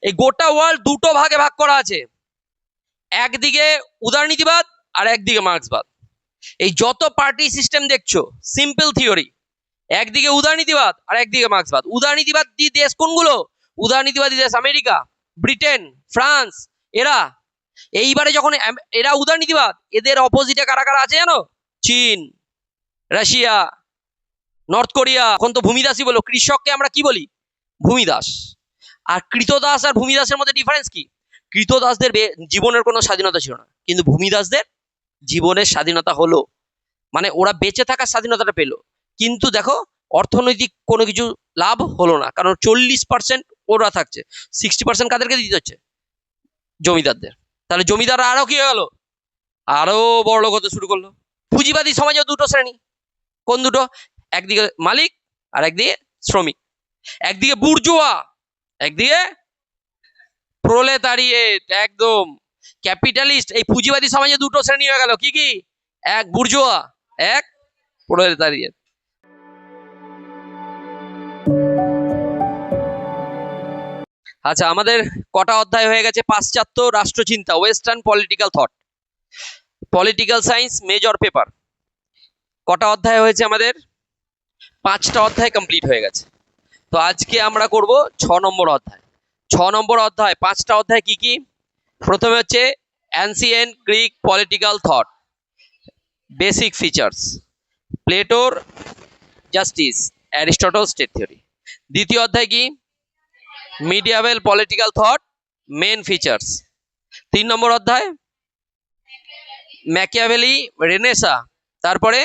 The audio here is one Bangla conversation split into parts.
এই গোটা ওয়ার্ল্ড দুটো ভাগে ভাগ করা আছে, একদিকে উদারনীতিবাদ আর একদিকে মার্ক্সবাদ। এই যত পার্টি সিস্টেম দেখছো, সিম্পল থিওরি, একদিকে উদারনীতিবাদ আর একদিকে মার্ক্সবাদ। উদারনীতিবাদী দেশ কোনগুলো? উদারনীতিবাদী দেশ আমেরিকা, ব্রিটেন, ফ্রান্স, এরা। এইবারে যখন এরা উদারনীতিবাদ, এদের অপোজিটে কারা কারা আছে জানো? চীন, রাশিয়া, নর্থ কোরিয়া। এখন তো ভূমিদাসী বলো, কৃষককে আমরা কি বলি? ভূমিদাস। আর কৃতদাস আর ভূমিদাসের মধ্যে ডিফারেন্স কি? কৃতদাসদের জীবনের কোনো স্বাধীনতা ছিল না, কিন্তু ভূমিদাসদের জীবনের স্বাধীনতা হলো, মানে ওরা বেঁচে থাকার স্বাধীনতাটা পেলো। কিন্তু দেখো, অর্থনৈতিক কোনো কিছু লাভ হলো না, কারণ 40% ওরা থাকছে, 60% কাদেরকে দিতে হচ্ছে? জমিদারদের। তাহলে জমিদাররা আরো কি হয়ে গেল? আরো বড়লোক হতে শুরু করলো। পুঁজিবাদী সমাজে দুটো শ্রেণী। কোন দুটো? একদিকে মালিক আর একদিকে শ্রমিক। একদিকে বুর্জোয়া, একদিকে প্রলেতারিয়েট। একদম ক্যাপিটালিস্ট। এই পুঁজিবাদী সমাজে দুটো শ্রেণী হয়ে গেল, কি কি? এক বুর্জোয়া, এক প্রলেতারিয়েট। আচ্ছা, আমাদের কটা অধ্যায় হয়ে গেছে? পাশ্চাত্য রাষ্ট্রচিন্তা, western political thought, political science major paper. কটা অধ্যায় হয়েছে আমাদের? 5টা অধ্যায় কমপ্লিট হয়ে গেছে। তো আজকে আমরা করব 6 নম্বর অধ্যায়। 6 নম্বর অধ্যায়, 5টা অধ্যায় কি কি? প্রথমে হচ্ছে ancient Greek political thought, basic features, প্লেটোর জাস্টিস, অ্যারিস্টটল স্টেট থিওরি। দ্বিতীয় অধ্যায় কি? Medieval political thought, main features. 3 নম্বর অধ্যায় ম্যাকিয়াভেলি, রেনেসা, তারপরে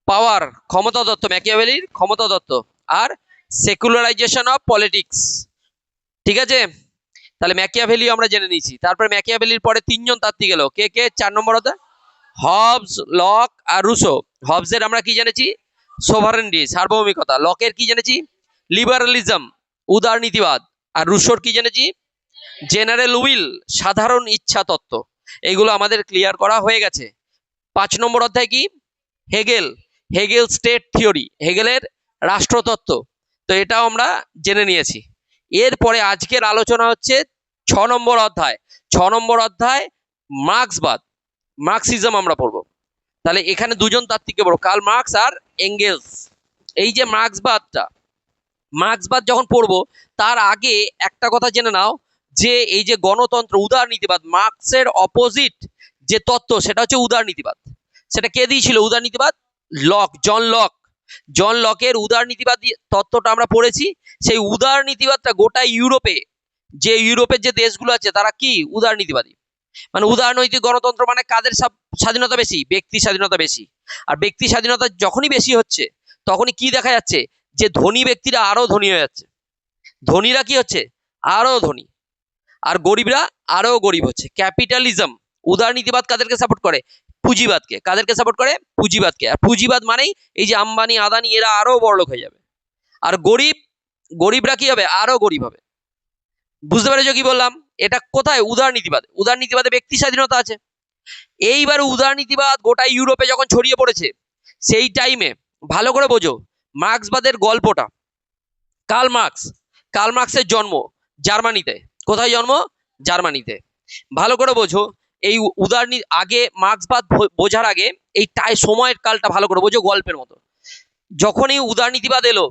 পাওয়ার, ক্ষমতা তত্ত্ব, ম্যাকিয়াভেলির ক্ষমতা তত্ত্ব, আর সেকুলারাইজেশন অফ পলিটিক্স। ঠিক আছে, তাহলে ম্যাকিয়াভেলি আমরা জেনে নিয়েছি। তারপরে ম্যাকিয়াভেলির পরে 3জন তাত্ত্বিক এলো, কে কে? 4 নম্বর অধ্যায় হবস, লক আর রুসো। হবসের আমরা কি জেনেছি? সোভারেন্টি, সার্বভৌমিকতা। লকের কি জেনেছি? লিবারালিজম, উদারনীতিবাদ। আর রুসোর কি জেনেছি? জেনারেল উইল, সাধারণ ইচ্ছা তত্ত্ব। এগুলো আমাদের ক্লিয়ার করা হয়ে গেছে। 5 নম্বর অধ্যায় কি? হেগেল, হেগেল স্টেট থিওরি, হেগেলের রাষ্ট্রতত্ত্ব। তো এটাও আমরা জেনে নিয়েছি। এরপরে আজকের আলোচনা হচ্ছে 6 নম্বর অধ্যায়। 6 নম্বর অধ্যায় মার্ক্সবাদ, মার্ক্সিজম আমরা পড়বো। তাহলে এখানে 2জন তাত্ত্বিককে পড়বো, কার্ল মার্কস আর এঙ্গেলস। এই যে মার্ক্সবাদটা, মার্ক্সবাদ যখন পড়বো তার আগে একটা কথা জেনে নাও, যে এই যে গণতন্ত্র, উদারনীতিবাদ, মার্ক্সের অপোজিট যে তত্ত্ব সেটা হচ্ছে উদারনীতিবাদ। সেটা কে দিয়েছিল উদারনীতিবাদ? Lock, John Locke. জন লকের উদারনীতিবাদ তত্ত্বটা আমরা পড়েছি। সেই উদারনীতিবাদটা গোটা ইউরোপে, যে ইউরোপের যে দেশগুলো আছে তারা কি উদারনীতিবাদী। মানে উদারনৈতিক গণতন্ত্র, মানে কাদের স্বাধীনতা বেশি? ব্যক্তি স্বাধীনতা বেশি। আর ব্যক্তি স্বাধীনতা যখনই বেশি হচ্ছে, তখনই কি দেখা যাচ্ছে? যে ধনী ব্যক্তিরা আরো ধনী হয়ে যাচ্ছে, ধনীরা কি হচ্ছে? আরো ধনী, আর গরিবরা আরো গরিব হচ্ছে। ক্যাপিটালিজম, উদারনীতিবাদ কাদেরকে সাপোর্ট করে? পুঁজিবাদকে। কাদেরকে সাপোর্ট করে? পুঁজিবাদকে। আর পুঁজিবাদ মানেই এই যে আম্বানি, আদানি, এরা আরো বড়লোক হয়ে যাবে। আর গরিবরা কি হবে? আরো গরিব হবে। বুঝতে পেরেছো কি বললাম? এটা কোথায়? উদারনীতিবাদ। উদারনীতিবাদে ব্যক্তি স্বাধীনতা আছে। এইবার উদারনীতিবাদ গোটা ইউরোপে যখন ছড়িয়ে পড়েছে, সেই টাইমে ভালো করে বোঝো মার্ক্সবাদের গল্পটা। কার্ল মার্কস, কার্ল মার্কসের জন্ম জার্মানিতে। কোথায় জন্ম? জার্মানিতে। ভালো করে বোঝো, এই আগে মার্ক্সবাদ বোঝার আগে এই সময়ের কালটা ভালো করে বোঝো, গল্পের মতো। যখনই উদারনীতিবাদ এলো,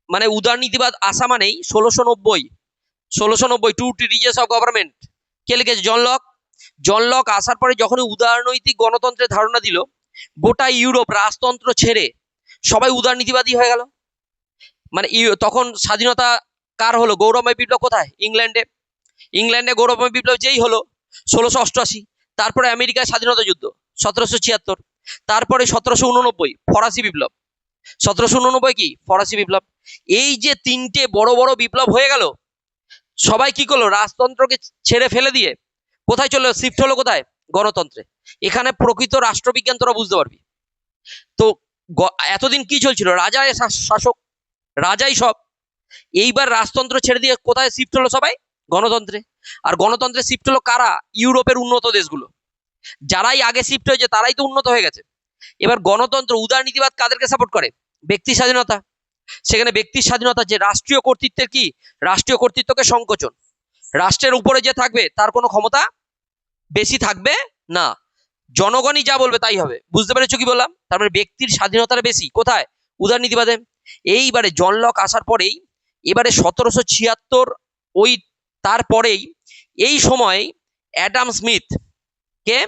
মানে উদারনীতিবাদ আসা মানেই 1690 টু ট্রিটিজেস অফ গভর্নমেন্ট। কে লিখেছে? John lock. জন লক আসার পরে যখনই উদারনৈতিক গণতন্ত্রের ধারণা দিল, গোটা ইউরোপ রাজতন্ত্র ছেড়ে সবাই উদারনীতিবাদী হয়ে গেল। মানে তখন স্বাধীনতা কার হলো? গৌরবময় বিপ্লব কোথায়? ইংল্যান্ডে। ইংল্যান্ডে গৌরবময় বিপ্লব যেই হলো 1688। তারপরে আমেরিকার স্বাধীনতা যুদ্ধ 1776। তারপরে 1789 ফরাসি বিপ্লব। 1789 কি? ফরাসি বিপ্লব। এই যে 3টে বড় বড় বিপ্লব হয়ে গেল, সবাই কি করলো? রাজতন্ত্রকে ছেড়ে ফেলে দিয়ে কোথায় চলে শিফট হলো? কোথায়? গণতন্ত্রে। এখানে প্রকৃত রাষ্ট্রবিজ্ঞান তোরা বুঝতে পারবি। তো এতদিন কি চলছিল? রাজাই শাসক, রাজাই সব। এইবার রাজতন্ত্র ছেড়ে দিয়ে কোথায় শিফট হলো সবাই? গণতন্ত্রে। আর গণতন্ত্রে শিফট হলো কারা? ইউরোপের উন্নত দেশগুলো। যারাই আগে শিফট হয়েছে তারাই তো উন্নত হয়ে গেছে। এবার গণতন্ত্র, উদারনীতিবাদ কাদেরকে সাপোর্ট করে? ব্যক্তি স্বাধীনতা। সেখানে ব্যক্তির স্বাধীনতা, যে রাষ্ট্রীয় কর্তৃত্বের কি? রাষ্ট্রীয় কর্তৃত্বকে সংকোচন। রাষ্ট্রের উপরে যে থাকবে তার কোনো ক্ষমতা বেশি থাকবে না, জনগণই যা বলবে তাই হবে। বুঝতে পেরেছো কি বললাম? তার মানে ব্যক্তির স্বাধীনতাটা বেশি কোথায়? উদারনীতিবাদে। এইবারে জন লক আসার পরেই, এবারে 1776 ওই তারপরেই এই সময় অ্যাডাম স্মিথ, কে?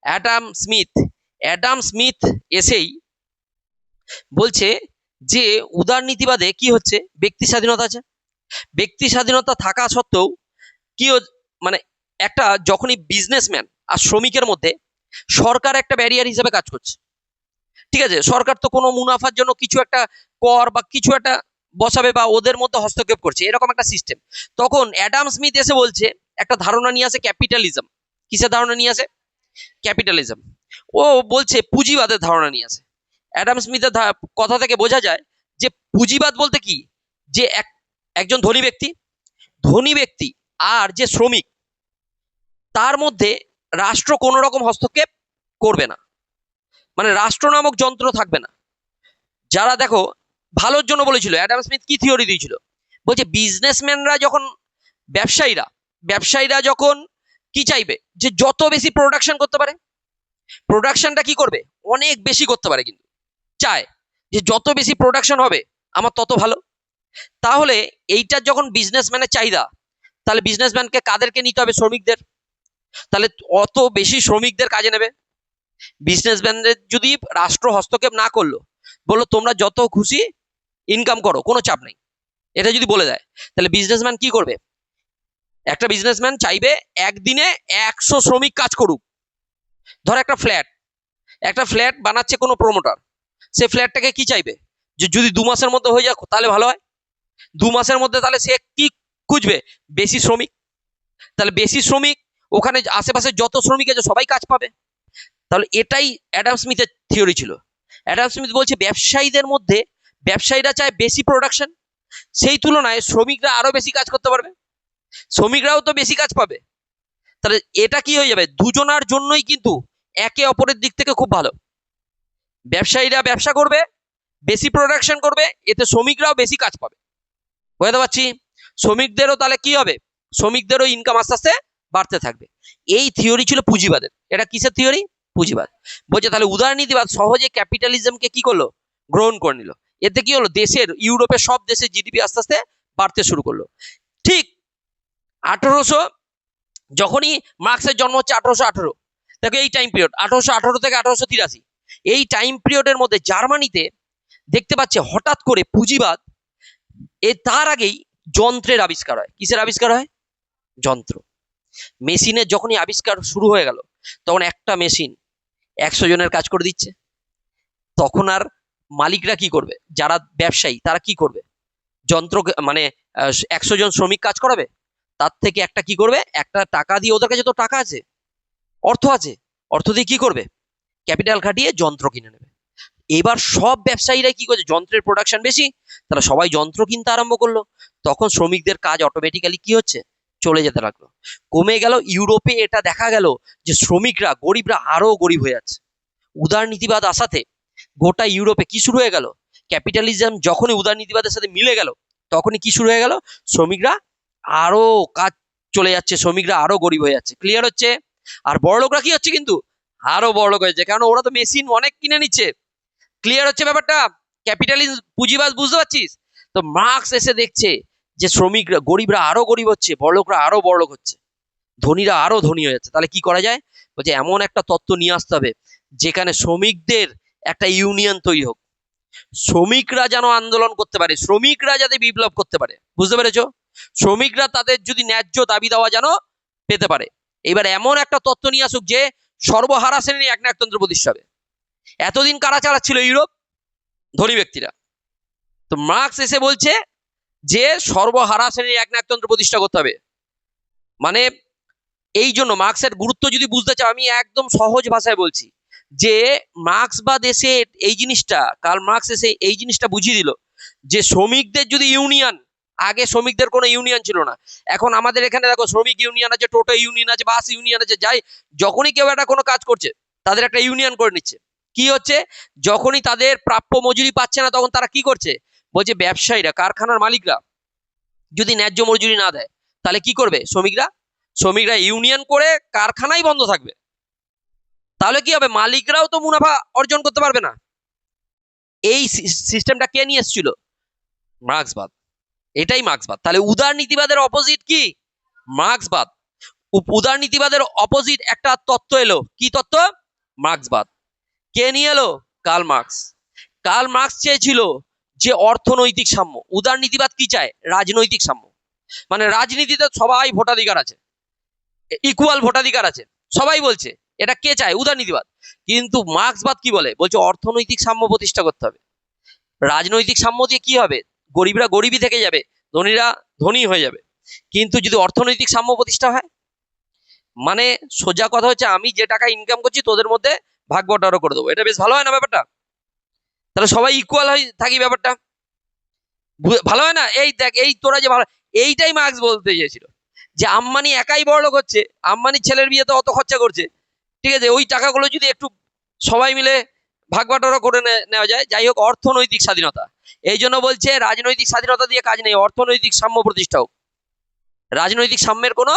Adam Smith. অ্যাডাম স্মিথ এসেই বলছে যে উদারনীতিবাদে কি হচ্ছে, ব্যক্তি স্বাধীনতা আছে। ব্যক্তি স্বাধীনতা থাকা সত্ত্বেও কি মানে একটা যখনই বিজনেসম্যান আর শ্রমিকের মধ্যে সরকার একটা ব্যারিয়ার হিসেবে কাজ করছে, ঠিক আছে, সরকার তো কোনো মুনাফার জন্য কিছু একটা কর বা কিছু একটা বসাবে বা ওদের মধ্যে হস্তক্ষেপ করছে, এরকম একটা সিস্টেম। তখন অ্যাডাম স্মিথ এসে বলছে, একটা ধারণা নিয়ে আসে ক্যাপিটালিজম। কিসের ধারণা নিয়ে আসে? ক্যাপিটালিজম। ও বলছে পুঁজিবাদের ধারণা নিয়ে আসে। অ্যাডাম স্মিথের কথা থেকে বোঝা যায় যে পুঁজিবাদ বলতে কি, যে একজন ধনী ব্যক্তি আর যে শ্রমিক, তার মধ্যে রাষ্ট্র কোনো রকম হস্তক্ষেপ করবে না, মানে রাষ্ট্র নামক যন্ত্র থাকবে না। যারা দেখো ভালোর জন্য বলেছিল, অ্যাডাম স্মিথ কি থিওরি দিয়েছিল, বলছে বিজনেসম্যানরা যখন, ব্যবসায়ীরা ব্যবসায়ীরা যখন কি চাইবে, যে যত বেশি প্রোডাকশন করতে পারে, প্রোডাকশনটা কি করবে, অনেক বেশি করতে পারে, কিন্তু চায় যে যত বেশি প্রোডাকশন হবে আমার তত ভালো। তাহলে এইটার যখন বিজনেসম্যানের চাহিদা, তাহলে বিজনেসম্যানকে কাদেরকে নিতে হবে? শ্রমিকদের। তাহলে অত বেশি শ্রমিকদের কাজে নেবে। বিজনেসম্যানদের যদি রাষ্ট্র হস্তক্ষেপ না করলো, বললো তোমরা যত খুশি ইনকাম করো, কোনো চাপ নেই, এটা যদি বলে দেয়, তাহলে বিজনেসম্যান কি করবে? একটা বিজনেসম্যান চাইবে একদিনে 100 শ্রমিক কাজ করুক। ধর একটা ফ্ল্যাট বানাচ্ছে কোনো প্রমোটার, সে ফ্ল্যাটটাকে কি চাইবে, যে যদি 2 মাসের মধ্যে হয়ে যায় তাহলে ভালো হয়। 2 মাসের মধ্যে তাহলে সে কি খুঁজবে? বেশি শ্রমিক। তাহলে বেশি শ্রমিক, ওখানে আশেপাশে যত শ্রমিক আছে সবাই কাজ পাবে। তাহলে এটাই অ্যাডাম স্মিথের থিওরি ছিল। অ্যাডাম স্মিথ বলছে ব্যবসায়ীদের মধ্যে, ব্যবসায়ীরা চায় বেশি প্রোডাকশন, সেই তুলনায় শ্রমিকরা আরো বেশি কাজ করতে পারবে, শ্রমিকরাও তো বেশি কাজ পাবে। তাহলে এটা কি হয়ে যাবে, দুজনার জন্যই কিন্তু একে অপরের দিক থেকে খুব ভালো। ব্যবসায়ীরা ব্যবসা করবে, বেশি প্রোডাকশন করবে, এতে শ্রমিকরাও বেশি কাজ পাবে। বুঝতে পারছি? শ্রমিকদেরও তাহলে কি হবে, শ্রমিকদেরও ইনকাম আস্তে আস্তে বাড়তে থাকবে। এই থিওরি ছিল পুঁজিবাদের। এটা কিসের থিওরি? পুঁজিবাদ। বলছে তাহলে উদারনীতিবাদ সহজে ক্যাপিটালিজমকে কি করলো, গ্রহণ করে নিল। এতে কি হলো, দেশের, ইউরোপের সব দেশের জিডিপি আস্তে আস্তে বাড়তে শুরু করলো। ঠিক 1800, যখনই মার্কসের জন্ম হচ্ছে 1818, দেখো এই টাইম পিরিয়ড 1818 থেকে 1883, এই টাইম পিরিয়ডের মধ্যে জার্মানিতে দেখতে পাচ্ছে হঠাৎ করে পুঁজিবাদ। তার আগেই যন্ত্রের আবিষ্কার হয়। কিসের আবিষ্কার হয়? যন্ত্র। মেশিনের যখনই আবিষ্কার শুরু হয়ে গেল, তখন একটা মেশিন 100 জনের কাজ করে দিচ্ছে। তখন আর মালিকরা কি করবে, যারা ব্যবসায়ী তারা কি করবে, যন্ত্র মানে 100 জন শ্রমিক কাজ করাবে, তার থেকে একটা কি করবে, একটা টাকা দিয়ে, ওদের কাছে তো টাকা আছে, অর্থ আছে, অর্থ দিয়ে কি করবে, ক্যাপিটাল খাটিয়ে যন্ত্র কিনে নেবে। এবার সব ব্যবসায়ীরা কি করছে, যন্ত্রের প্রোডাকশন বেশি, তারা সবাই যন্ত্র কিনতে আরম্ভ করলো। তখন শ্রমিকদের কাজ অটোমেটিক্যালি কি হচ্ছে, চলে যেতে লাগলো, কমে গেল। ইউরোপে এটা দেখা গেল যে শ্রমিকরা, গরিবরা আরো গরিব হয়ে যাচ্ছে। উদারনীতিবাদ আসাতে গোটা ইউরোপে কি শুরু হয়ে গেল, ক্যাপিটালিজম যখনই উদারনীতিবাদের সাথে মিলে গেল, তখনই কি শুরু হয়ে গেল, শ্রমিকরা আরো কাজ চলে যাচ্ছে, শ্রমিকরা আরো গরিব হয়ে যাচ্ছে। ক্লিয়ার হচ্ছে? আর বড়লোকরা কি হচ্ছে, কিন্তু আরো বড়লোক হয়েছে, কারণ ওরা তো মেশিন অনেক কিনে নিচ্ছে। ক্লিয়ার হচ্ছে ব্যাপারটা? ক্যাপিটালিজম, পুঁজিবাদ, বুঝতে পারছিস? তো মার্কস এসে দেখছে যে শ্রমিকরা, গরিবরা আরো গরিব হচ্ছে, বড়লোকরা আরো বড়লোক হচ্ছে, ধনীরা আরো ধনী হয়ে যাচ্ছে। তাহলে কি করা যায়? বলছে এমন একটা তত্ত্ব নিয়ে আসতে হবে যেখানে শ্রমিকদের একটা ইউনিয়ন তৈরি হোক, শ্রমিকরা যেন আন্দোলন করতে পারে, শ্রমিকরা যাতে বিপ্লব করতে পারে। বুঝতে পেরেছো? শ্রমিকরা তাদের যদি ন্যায্য দাবি দেওয়া যেন পেতে পারে। এবার এমন একটা তত্ত্ব নিয়ে আসুক যে সর্বহারা শ্রেণীর একনায়কতন্ত্র প্রতিষ্ঠা হবে। এতদিন কারা চালাচ্ছিল? ইউরোপ, ধনী ব্যক্তিরা। তো মার্কস এসে বলছে যে সর্বহারা শ্রেণীর একনায়কতন্ত্র প্রতিষ্ঠা করতে হবে। মানে এই জন্য মার্কসের গুরুত্ব যদি বুঝতে চাও, আমি একদম সহজ ভাষায় বলছি যে মার্কস বা দেশে এই জিনিসটা, কার্ল মার্কস এসে এই জিনিসটা বুঝিয়ে দিল যে শ্রমিকদের যদি ইউনিয়ন, আগে শ্রমিকদের কোনো ইউনিয়ন ছিল না, এখন আমাদের এখানে দেখো শ্রমিক ইউনিয়ন আছে, টোটো ইউনিয়ন আছে, বাস ইউনিয়ন আছে, যাই যখনই কেউ একটা কোনো কাজ করছে তাদের একটা ইউনিয়ন করে নিচ্ছে। কি হচ্ছে, যখনই তাদের প্রাপ্য মজুরি পাচ্ছে না, তখন তারা কি করছে, বলছে ব্যবসায়ীরা, কারখানার মালিকরা যদি ন্যায্য মজুরি না দেয়, তাহলে কি করবে শ্রমিকরা ইউনিয়ন করে কারখানাই বন্ধ থাকবে। তাহলে কি হবে, মালিকরাও তো মুনাফা অর্জন করতে পারবে না। এই সিস্টেমটা কে নিয়ে এসেছিল? মার্ক্সবাদ। এটাই মার্ক্সবাদ। তাহলে উদারনীতিবাদের অপোজিট কি? মার্ক্সবাদ। উদারনীতিবাদের অপোজিট একটা তত্ত্ব এলো, কি তত্ত্ব? মার্ক্সবাদ। কে নিয়ে এলো? Karl Marx. কার্ল মার্কস চেয়েছিল যে অর্থনৈতিক সাম্য। উদারনীতিবাদ কি চায়? রাজনৈতিক সাম্য। মানে রাজনীতিতে সবাই ভোটাধিকার আছে, ইকুয়াল ভোটাধিকার আছে, সবাই বলছে। এটা কে চায়? উদারনীতিবাদ। কিন্তু মার্ক্সবাদ কি বলে? বলছে অর্থনৈতিক সাম্য প্রতিষ্ঠা করতে হবে। রাজনৈতিক সাম্য দিয়ে কি হবে? গরিবরা গরিবই থেকে যাবে, ধনীরা ধনী হয়ে যাবে। কিন্তু যদি অর্থনৈতিক সাম্য প্রতিষ্ঠা হয়, মানে সোজা কথা হচ্ছে আমি যে টাকা ইনকাম করছি তোদের মধ্যে ভাগ বটারও করে দেবো। এটা বেশ ভালো হয় না ব্যাপারটা? তাহলে সবাই ইকুয়াল হয়ে থাকি, ব্যাপারটা ভালো হয় না? এই দেখ, এই তোরা যে ভালো, এইটাই মার্ক্স বলতে চেয়েছিল যে আম্বানি একাই বড়লোক হচ্ছে, আম্বানির ছেলের বিয়েতে অত খরচা করছে, ঠিক আছে, ওই টাকাগুলো যদি একটু সবাই মিলে ভাগ বাটোয়ারা করে নেওয়া যায়। যাই হোক, অর্থনৈতিক স্বাধীনতা। এই জন্য বলছে রাজনৈতিক স্বাধীনতা দিয়ে কাজ নেই, অর্থনৈতিক সাম্য প্রতিষ্ঠা হোক। রাজনৈতিক সাম্যের কোনো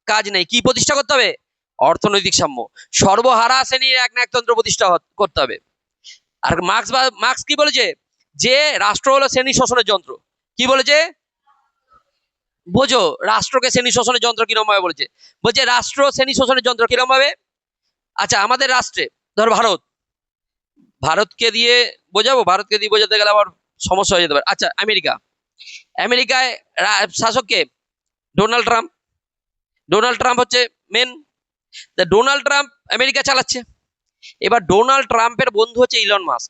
কাজ নেই, কি প্রতিষ্ঠা করতে হবে? অর্থনৈতিক সাম্য। সর্বহারা শ্রেণীর এক নায়কতন্ত্র প্রতিষ্ঠা করতে হবে। আর মার্ক্স কি বলেছে? যে রাষ্ট্র হলো শ্রেণী শোষণের যন্ত্র। কি বলেছে? বোঝো, রাষ্ট্রকে শ্রেণী শোষণের যন্ত্র কিরকম ভাবে বলেছে? বলছে রাষ্ট্র শ্রেণী শোষণের যন্ত্র কিরকম ভাবে? আচ্ছা, আমাদের রাষ্ট্রে ধর ভারতকে দিয়ে বোঝাবো, ভারতকে দিয়ে বোঝাতে গেলে আবার সমস্যা হয়ে যেতে পারে। আচ্ছা, আমেরিকায় শাসক কে? Donald Trump. ডোনাল্ড ট্রাম্প হচ্ছে মেন। ডোনাল্ড ট্রাম্প আমেরিকা চালাচ্ছে। এবার ডোনাল্ড ট্রাম্পের বন্ধু হচ্ছে ইলন মাস্ক।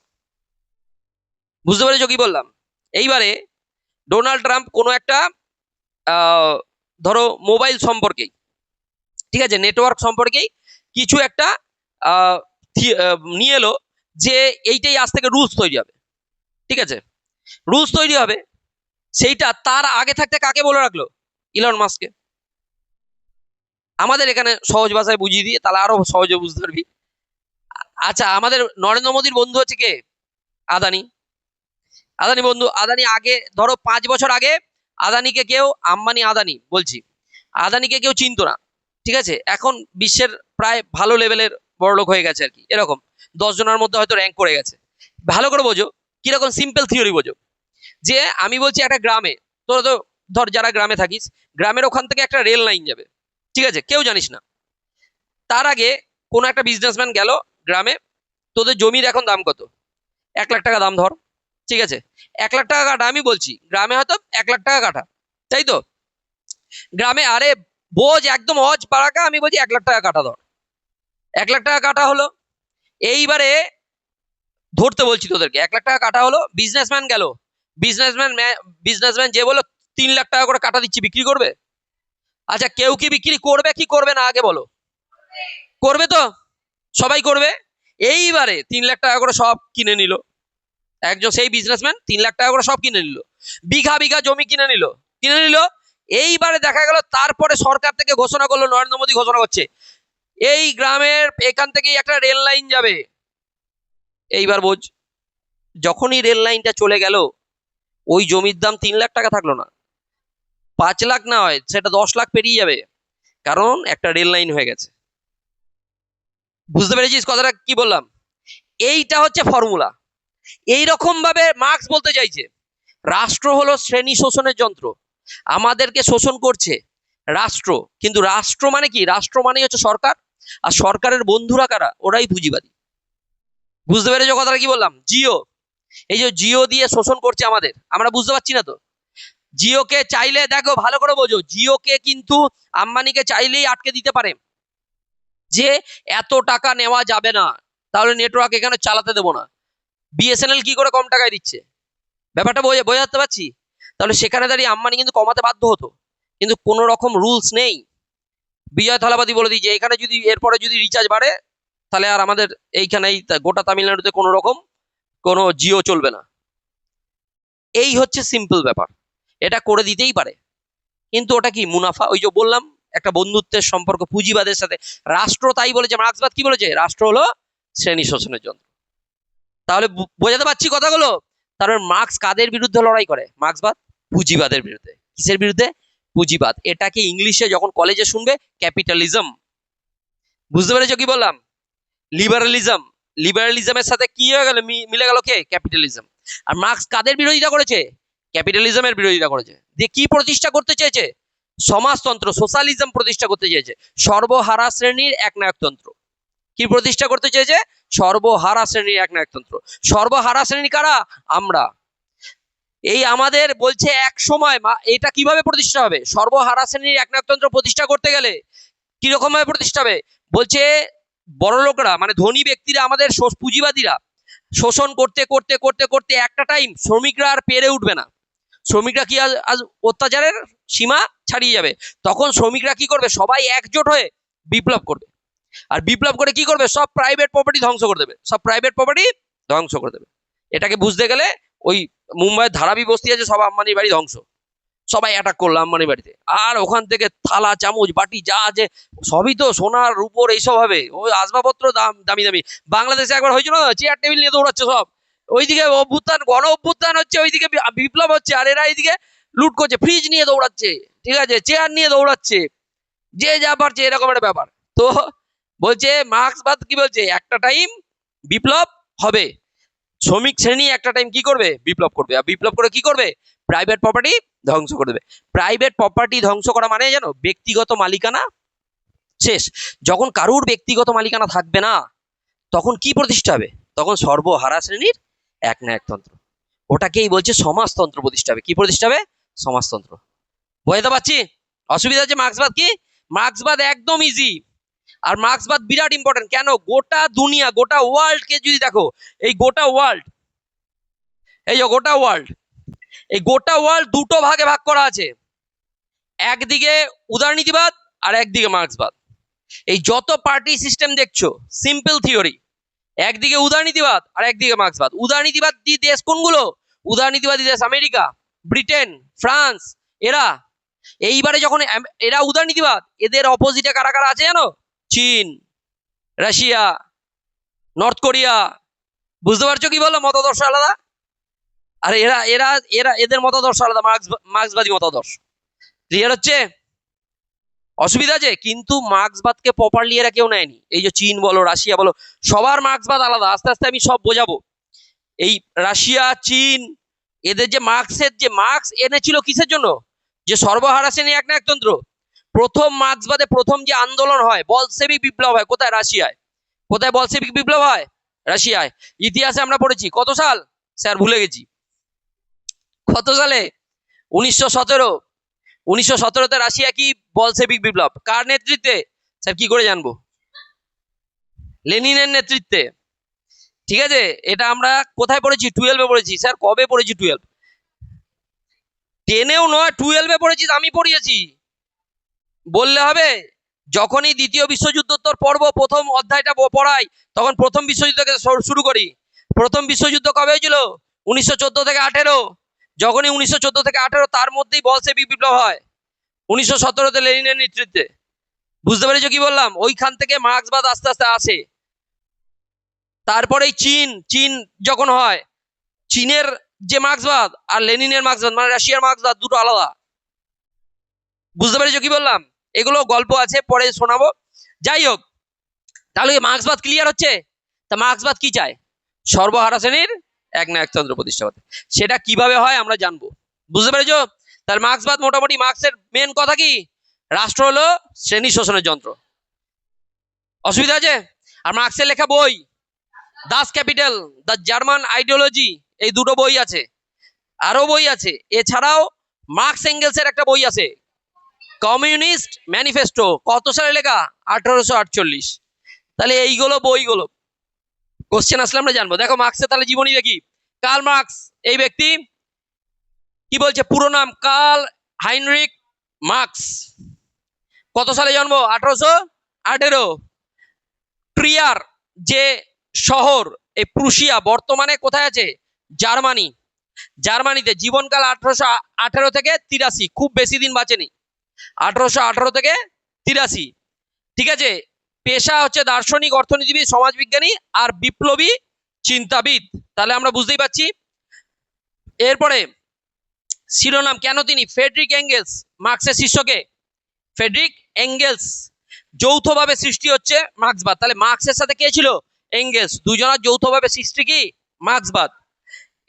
বুঝতে পেরেছো কি বললাম? এইবারে ডোনাল্ড ট্রাম্প কোনো একটা ধরো মোবাইল সম্পর্কেই, ঠিক আছে, নেটওয়ার্ক সম্পর্কেই কিছু একটা নিয়ে এলো যে এইটাই আজ থেকে রুলস তৈরি হবে, ঠিক আছে, রুলস তৈরি হবে। সেইটা তার আগে থাকতে কাকে বলে রাখলো? ইলন মাস্ককে। আমাদের এখানে সহজ ভাষায় বুঝিয়ে দিয়ে তাহলে আরো সহজে বুঝতে পারবি। আচ্ছা, আমাদের নরেন্দ্র মোদীর বন্ধু হচ্ছে কে? আদানি। আদানি বন্ধু। আদানি আগে ধরো 5 বছর আগে আদানিকে কেউ, আম্বানি আদানি বলছি, আদানিকে কেউ চিনতো না, ঠিক আছে। এখন বিশ্বের প্রায় ভালো লেভেলের বড়লোক হয়ে গেছে আর কি, এরকম 10 জনের মধ্যে হয়তো র্যাঙ্ক করে গেছে। ভালো করে বোঝো, কিরকম সিম্পল থিওরি বোঝো। যে আমি বলছি একটা গ্রামে, তোরা তো ধর যারা গ্রামে থাকিস, গ্রামের ওখান থেকে একটা রেল লাইন যাবে, ঠিক আছে, কেউ জানিস না। তার আগে কোনো একটা বিজনেসম্যান গেল গ্রামে, তোদের জমির এখন দাম কত? 1 লাখ টাকা দাম ধর, ঠিক আছে, 1 লাখ টাকা কাটা, আমি বলছি গ্রামে হয়তো 1 লাখ টাকা কাটা, তাই তো? গ্রামে, আরে বোঝ একদম অজ পাড়াকা, আমি বলছি 1 লাখ টাকা কাটা ধর, 1 লাখ টাকা কাটা হলো। এইবারে ধরতে বলছি তোদেরকে, 1 লাখ টাকা কাটা হলো, বিজনেসম্যান গেল, বিজনেসম্যান বিজনেসম্যান যে বলো 3 লাখ টাকা করে কাটা দিচ্ছি, বিক্রি করবে? আচ্ছা, কেউ কি বিক্রি করবে কি করবে না আগে বলো? করবে তো, সবাই করবে। এইবারে 3 লাখ টাকা করে সব কিনে নিল, একজন সেই বিজনেসম্যান 3 লাখ টাকা করে সব কিনে নিল, বিঘা বিঘা জমি কিনে নিল। এইবারে দেখা গেল তারপরে সরকার থেকে ঘোষণা করলো, নরেন্দ্র মোদী ঘোষণা করছে এই গ্রামের এখান থেকেই একটা রেল লাইন যাবে। এইবার বোঝ, যখনই রেল লাইনটা চলে গেল, ওই জমির দাম 3 লাখ টাকা থাকলো না, 5 লাখ না হয় সেটা 10 লাখ পেরিয়ে যাবে, কারণ একটা রেল লাইন হয়ে গেছে। বুঝতে পেরেছিস কথাটা কি বললাম? এইটা হচ্ছে ফর্মুলা। এইরকম ভাবে মার্ক্স বলতে চাইছে রাষ্ট্র হলো শ্রেণী শোষণের যন্ত্র, আমাদেরকে শোষণ করছে রাষ্ট্র। কিন্তু রাষ্ট্র মানে কি? রাষ্ট্র মানে হচ্ছে সরকার, আর সরকারের বন্ধুরা কারা? ওরাই পুঁজিবাদী। বুঝতে পেরেছো কথাটা কি বললাম? এই যে জিও দিয়ে শোষণ করছে আমাদের, আমরা বুঝতে পারছি না তো। জিওকে চাইলে, দেখো ভালো করে বোঝো, জিওকে কিন্তু আম্বানিকে চাইলেই আটকে দিতে পারে যে এত টাকা নেওয়া যাবে না, তাহলে নেটওয়ার্ক এখানে চালাতে দেবো না। বিএসএনএল কি করে কম টাকায় দিচ্ছে, ব্যাপারটা বোঝাতে পারছি? তাহলে সেখানে দাঁড়িয়ে আম্বানি কিন্তু কমাতে বাধ্য হতো, কিন্তু কোনো রকম রুলস নেই। বিজয় থালাপাতি বলে দিয়েছে এখানে যদি এরপরে যদি রিচার্জ বাড়ে, তাহলে আর আমাদের এইখানেই গোটা তামিলনাড়ুতে কোনো রকম কোনো জিও চলবে না। এই হচ্ছে সিম্পল ব্যাপার, এটা করে দিতেই পারে। কিন্তু ওটা কি? মুনাফা। ওই যে বললাম, একটা বন্ধুত্বের সম্পর্ক পুঁজিবাদের সাথে। রাষ্ট্র তাই বলেছে, মার্ক্সবাদ কি বলেছে? রাষ্ট্র হলো শ্রেণী শোষণের যন্ত্র। তাহলে বোঝাতে পারছি কথাগুলো? তারপর মার্ক্স কাদের বিরুদ্ধে লড়াই করে? মার্ক্সবাদ পুঁজিবাদের বিরুদ্ধে। কিসের বিরুদ্ধে? পুঁজিবাদ। এটাকে ইংলিশে যখন কলেজে শুনবে ক্যাপিটালিজম। বুঝতে পেরেছো কি বললাম? লিবারালিজম, লিবারালিজমের সাথে কি হয়ে গেল, মিলে গেল কে? ক্যাপিটালিজম। আর মার্কস কাদের বিরোধিতা করেছে? ক্যাপিটালিজমের বিরোধিতা করেছে। দিয়ে কি প্রতিষ্ঠা করতে চেয়েছে? সমাজতন্ত্র, সোশ্যালিজম প্রতিষ্ঠা করতে চেয়েছে, সর্বহারা শ্রেণীর একনায়কতন্ত্র। কি প্রতিষ্ঠা করতে চেয়েছে? সর্বহারা শ্রেণীর একনায়কতন্ত্র। সর্বহারা শ্রেণী কারা? আমরা। এই আমাদের বলছে এক সময় এটা কিভাবে প্রতিষ্ঠা হবে? সর্বহারা শ্রেণীর একনায়কতন্ত্র প্রতিষ্ঠা করতে গেলে কিরকম ভাবে প্রতিষ্ঠা হবে? বলছে বড় লোকরা মানে ধনী ব্যক্তিরা, আমাদের পুঁজিবাদীরা শোষণ করতে করতে করতে করতে একটা টাইম শ্রমিকরা আর পেরে উঠবে না। শ্রমিকরা কি আজ অত্যাচারের সীমা ছাড়িয়ে যাবে। তখন শ্রমিকরা কি করবে? সবাই একজোট হয়ে বিপ্লব করবে। আর বিপ্লব করে কি করবে? সব প্রাইভেট প্রপার্টি ধ্বংস করে দেবে, সব প্রাইভেট প্রপার্টি ধ্বংস করে দেবে। এটাকে বুঝতে গেলে ওই মুম্বাইয়ের ধারাবি বস্তি আছে, সব আম্বানির বাড়ি ধ্বংস, সবাই অ্যাটাক করলো আম্বানির বাড়িতে। আর ওখান থেকে থালা চামচ বাটি যা আছে সবই তো সোনার রূপোর এইসব হবে, ওই আসবাবপত্র দামি দামি। বাংলাদেশে একবার হয়েছিল না, চেয়ার টেবিল নিয়ে দৌড়াচ্ছে সব, ওইদিকে অভ্যুত্থান, গণ অভ্যুত্থান হচ্ছে, ওইদিকে বিপ্লব হচ্ছে, আর এরা এইদিকে লুট করছে, ফ্রিজ নিয়ে দৌড়াচ্ছে, ঠিক আছে, চেয়ার নিয়ে দৌড়াচ্ছে, যে যা পারছে, এরকম একটা ব্যাপার। তো বলছে মার্ক্সবাদ কি বলছে? একটা টাইম বিপ্লব হবে, শ্রমিক শ্রেণী একটা টাইম কি করবে? বিপ্লব করবে। আর বিপ্লব করে কি করবে? প্রাইভেট প্রপার্টি ধ্বংস করে দেবে। প্রাইভেট প্রপার্টি ধ্বংস করা মানে জানো? ব্যক্তিগত মালিকানা শেষ। যখন কারুর ব্যক্তিগত মালিকানা থাকবে না, তখন কি প্রতিষ্ঠা হবে? তখন সর্বহারা শ্রেণীর একনায়কতন্ত্র। ওটাকেই বলছে সমাজতন্ত্র প্রতিষ্ঠা হবে। কি প্রতিষ্ঠা হবে? সমাজতন্ত্র। বুঝতে পারছি? অসুবিধা হচ্ছে মার্ক্সবাদ কি? মার্ক্সবাদ একদম ইজি। আর মার্ক্সবাদ বিরাট ইম্পর্টেন্ট। কেন? গোটা দুনিয়া, গোটা ওয়ার্ল্ড কে যদি দেখো, এই গোটা ওয়ার্ল্ড, এই গোটা ওয়ার্ল্ড, এই গোটা ওয়ার্ল্ড দুটো ভাগে ভাগ করা আছে। একদিকে উদারনীতিবাদ আর একদিকে মার্ক্সবাদ। এই যত পার্টি সিস্টেম দেখছো, সিম্পল থিওরি, একদিকে উদারনীতিবাদ আর একদিকে মার্ক্সবাদ। উদারনীতিবাদী দেশ কোনগুলো? উদারনীতিবাদী দেশ আমেরিকা, ব্রিটেন, ফ্রান্স, এরা। এইবারে যখন এরা উদারনীতিবাদ, এদের অপোজিটে কারা কারা আছে জানো? চীন, রাশিয়া, নর্থ কোরিয়া। বুঝতে পারছো কি বললো? মতাদর্শ আলাদা। আর এরা এরা এরা এদের মতাদর্শ আলাদা, মার্ক্সবাদী মতাদর্শ। ক্লিয়ার হচ্ছে? অসুবিধা আছে? কিন্তু মার্ক্সবাদকে প্রপারলি এরা কেউ নেয়নি। এই যে চীন বলো, রাশিয়া বলো, সবার মার্ক্সবাদ আলাদা। আস্তে আস্তে আমি সব বোঝাবো। এই রাশিয়া, চীন, এদের যে মার্ক্সের যে মার্ক্স এনেছিল কিসের জন্য? যে সর্বহারা শ্রেণী একনায়কতন্ত্র। প্রথম মার্ক্সবাদে প্রথম যে আন্দোলন হয়, বলসেবিক বিপ্লব হয়, কোথায়? রাশিয়ায়। কোথায় বলসেবিক বিপ্লব হয়? রাশিয়ায়। ইতিহাসে আমরা পড়েছি, কত সাল স্যার ভুলে গেছি, কত সালে? 1917। 1917তে রাশিয়া কি বলসেবিক বিপ্লব কার নেতৃত্বে? স্যার কি করে জানবো? লেনিনের নেতৃত্বে। ঠিক আছে, এটা আমরা কোথায় পড়েছি? 12-এ পড়েছি। স্যার কবে পড়েছি? 12? 10-এও নয়, 12-এ পড়েছিস, আমি পড়িয়েছি। বললে হবে? যখনই দ্বিতীয় বিশ্বযুদ্ধোত্তর পর্ব প্রথম অধ্যায়টা পড়াই, তখন প্রথম বিশ্বযুদ্ধকে শুরু করি। প্রথম বিশ্বযুদ্ধ কবে হয়েছিল? 1914 থেকে 18। যখনই 1914 থেকে 18, তার মধ্যেই বলসেবিক বিপ্লব হয় 1917তে লেনিনের নেতৃত্বে। বুঝতে পেরেছো কি বললাম? ওইখান থেকে মার্ক্সবাদ আস্তে আস্তে আসে। তারপরে চীন, চীন যখন হয়, চীনের যে মার্ক্সবাদ আর লেনিনের মার্ক্সবাদ মানে রাশিয়ার মার্ক্সবাদ দুটো আলাদা। বুঝতে পেরেছো কি বললাম? এগুলো গল্প আছে, পরে শোনাবো। যাই হোক, তাহলে মার্ক্সবাদ ক্লিয়ার হচ্ছে? তা মার্ক্সবাদ কি চায়? সর্বহারা শ্রেণীর একনায়কতন্ত্র প্রতিষ্ঠা করতে। সেটা কিভাবে হয় আমরা জানবো। বুঝতে পেরেছো? তার মার্ক্সবাদ মোটামুটি, মার্ক্সের মেন কথা কি? রাষ্ট্র হলো শ্রেণী শোষণের যন্ত্র। অসুবিধা আছে? আর মার্ক্সের লেখা বই, Das capital, the German ideology, এই দুটো বই আছে। আরো বই আছে। এছাড়াও মার্ক্স এঙ্গেলসের একটা বই আছে, কমিউনিস্ট ম্যানিফেস্টো। কত সালে লেখা? 1848। তাহলে এইগুলো বইগুলো কোশ্চেন আসলে আমরা জানবো। দেখো মার্ক্সের তাহলে জীবনী দেখি। কার্ল মার্ক্স এই ব্যক্তি, কি বলছে পুরো নাম? Karl Heinrich Marx. কত সালে জন্ম? 1818। ট্রিয়ার যে শহর, এই প্রুশিয়া, বর্তমানে কোথায় আছে? জার্মানি। জার্মানিতে জীবনকাল 1818 থেকে 83, খুব বেশি দিন বাঁচেনি। 1818 থেকে 83। ঠিক আছে। পেশা হচ্ছে দার্শনিক, অর্থনীতিবিদ, সমাজবিজ্ঞানী আর বিপ্লবী চিন্তাবিদ। তাহলে আমরা বুঝতেই পারছি। এরপরে শিরোনাম কেন তিনি ফ্রেডরিক এঙ্গেলস, মার্কসের শিষ্যকে ফ্রেডরিক এঙ্গেলস, যৌথভাবে সৃষ্টি হচ্ছে মার্ক্সবাদ। তাহলে মার্কসের সাথে কে ছিল? এঙ্গেলস, দুজনের যৌথভাবে সৃষ্টি কি? মার্ক্সবাদ।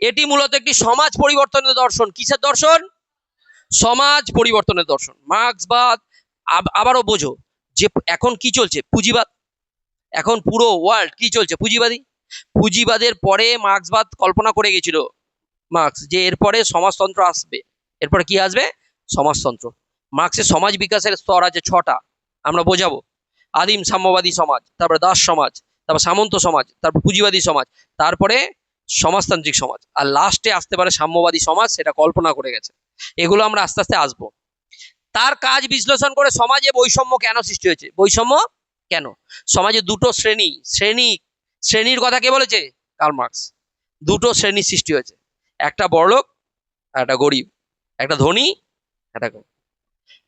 এটি মূলত একটি সমাজ পরিবর্তনের দর্শন। কিসের দর্শন? সমাজ পরিবর্তনের দর্শন মার্ক্সবাদ। আবারও বোঝো যে এখন কি চলছে? পুঁজিবাদ। এখন পুরো ওয়ার্ল্ড কি চলছে? পুঁজিবাদী। পুঁজিবাদের পরে মার্ক্সবাদ কল্পনা করে গেছিল মার্ক্স যে এরপরে সমাজতন্ত্র আসবে। এরপরে কি আসবে? সমাজতন্ত্র। মার্ক্সের সমাজ বিকাশের স্তর আছে 6টা, আমরা বোঝাবো। আদিম সাম্যবাদী সমাজ, তারপরে দাস সমাজ, তারপর সামন্ত সমাজ, তারপর পুঁজিবাদী সমাজ, তারপরে সমাজতান্ত্রিক সমাজ, আর লাস্টে আসতে পারে সাম্যবাদী সমাজ। সেটা কল্পনা করে গেছে। এগুলো আমরা আস্তে আস্তে আসবো। তার কাজ বিশ্লেষণ করে সমাজে বৈষম্য কেন সৃষ্টি হয়েছে? বৈষম্য কেন? সমাজে দুটো শ্রেণীর কথা কে বলেছে? Karl Marx. দুটো শ্রেণীর সৃষ্টি হয়েছে, একটা বড়লোক আর একটা গরিব, একটা ধনী একটা গরিব,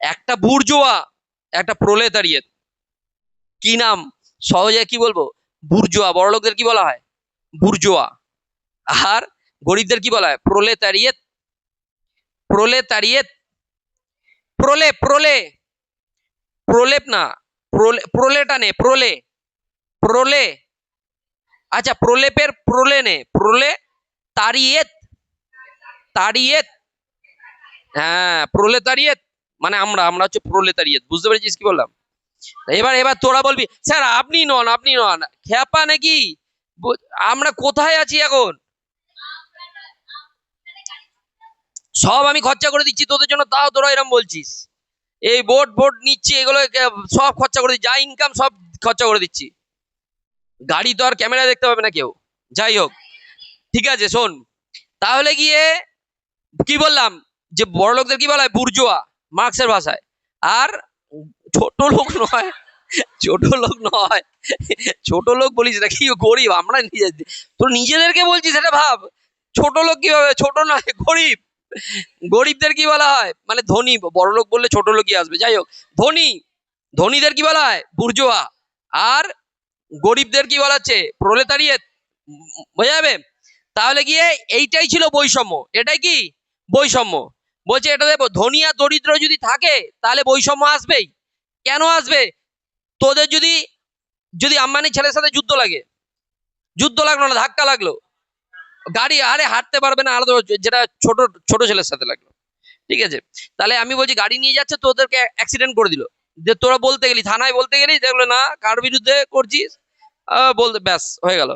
একটা বুর্জোয়া একটা প্রলেতারিয়েত। কি নাম? সহজে কি বলবো? বুর্জোয়া। বড়লোকদের কি বলা হয়? বুর্জোয়া। আর গরিবদের কি বলা হয়? প্রলেতারিয়েত। প্রলেতারিয়েত। প্রলে প্রলে প্রলেপ না, প্রলেটা নে, প্রলে প্রলে। আচ্ছা, প্রলেপের প্রলে নে, প্রলে তারিয়েত। তারিয়েত, হ্যাঁ, প্রলেতারিয়েত মানে আমরা হচ্ছে প্রলেতারিয়েত। বুঝতে পেরেছিস কি বললাম? এবার তোরা বলবি স্যার আপনি নন খ্যাপা নাকি? আমরা কোথায় আছি এখন? সব আমি খরচা করে দিচ্ছি তোদের জন্য, তাও তোরা এরকম বলছিস। এই বোর্ড নিচ্ছি, এগুলো সব খরচা করে দিচ্ছি, যা ইনকাম সব খরচা করে দিচ্ছি। গাড়ি তো আর ক্যামেরা দেখতে পাবে না কেউ। যাই হোক, ঠিক আছে, শোন। তাহলে গিয়ে কি বললাম? যে বড় লোকদের কি বলা হয়? বুর্জোয়া মার্ক্সের ভাষায়। আর ছোট লোক নয়, ছোট লোক নয়, ছোট লোক বলিস না, কি গরিব। আমরা তোর নিজেদেরকে বলছিস, সেটা ভাব। ছোট লোক কিভাবে? ছোট নয়, গরিব। গরিবদের কি বলা হয়? মানে ধনী। বড় লোক বললে ছোট লোকই আসবে। যাই হোক, ধনী, ধনীদের কি বলা হয়? বুর্জোয়া। আর গরিবদের কি বলা হচ্ছে? প্রলেতারিয়েত। বোঝা যাবে? তাহলে গিয়ে এইটাই ছিল বৈষম্য। এটাই কি? বৈষম্য। বলছে এটা দেবো, ধনী আর দরিদ্র যদি থাকে তাহলে বৈষম্য আসবেই। কেন আসবে? তোদের যদি যদি আম্বানির ছেলের সাথে যুদ্ধ লাগলো না, ধাক্কা লাগলো, গাড়ি আরে হাঁটতে পারবে না, আলাদা যেটা ছোট ছোট ছেলের সাথে লাগলো, ঠিক আছে? তাহলে আমি বলছি গাড়ি নিয়ে যাচ্ছে, তোদেরকে অ্যাক্সিডেন্ট করে দিল, যে তোরা বলতে গেলি, থানায় বলতে গেলি, দেখলো না কার বিরুদ্ধে করছিস, বলতে ব্যাস হয়ে গেল।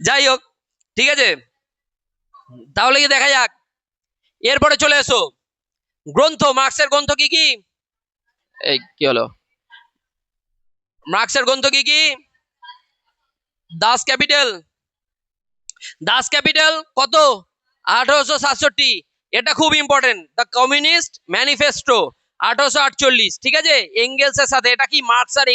যাই হোক, ঠিক আছে, তাহলে কি দেখা যাক। এরপরে চলে এসো গ্রন্থ। মার্ক্সের গ্রন্থ কি কি? এই কি হলো? মার্ক্সের গ্রন্থ কি কি? দাস ক্যাপিটাল। দাস ক্যাপিটাল কত? 1867। এটা খুব ইম্পর্টেন্ট। The communist manifesto 1848। ঠিক আছে, এঙ্গেলসের সাথে। এটা কি? মার্ক্স আর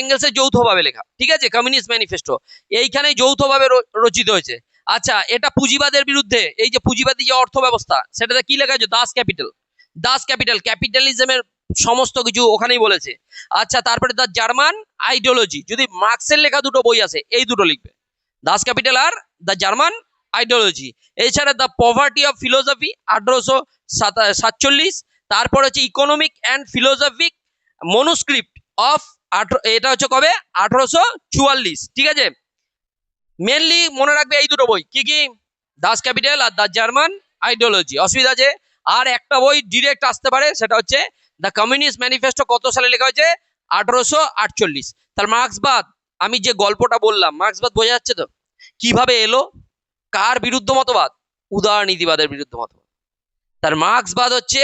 এঙ্গেলসের যৌথভাবে লেখা। ঠিক আছে, কমিউনিস্ট ম্যানিফেস্টো এইখানে যৌথভাবে রচিত হয়েছে। আচ্ছা, এটা পুঁজিবাদের বিরুদ্ধে। এই যে পুঁজিবাদী যে অর্থ ব্যবস্থা, সেটাতে কি লেখা আছে? দাস ক্যাপিটাল। দাস ক্যাপিটাল, ক্যাপিটালিজমের সমস্ত কিছু ওখানেই বলেছে। আচ্ছা, তারপরে দ্য জার্মান আইডিওলজি। যদি মার্ক্সের লেখা দুটো বই আছে, এই দুটো লিখবে, Das capital are the German ideology. এছাড়া দ্য পভার্টি অফ ফিলোসফি 1847। তারপর হচ্ছে ইকোনমিক অ্যান্ড ফিলোসফিক মনুস্ক্রিপ্ট অফ, এটা হচ্ছে কবে? 1844। ঠিক আছে, মেনলি মনে রাখবে এই দুটো বই। কি কি? Das capital are the German ideology. অসুবিধা আছে? আর একটা বই ডিরেক্ট আসতে পারে, সেটা হচ্ছে দ্য কমিউনিস্ট ম্যানিফেস্টো। কত সালে লেখা হয়েছে? 1848। তাহলে মার্ক্সবাদ, আমি যে গল্পটা বললাম, মার্ক্সবাদ বোঝা যাচ্ছে তো কিভাবে এলো? কার বিরুদ্ধ মতবাদ? উদারনীতিবাদের বিরুদ্ধ মতবাদ। তার মার্ক্সবাদ হচ্ছে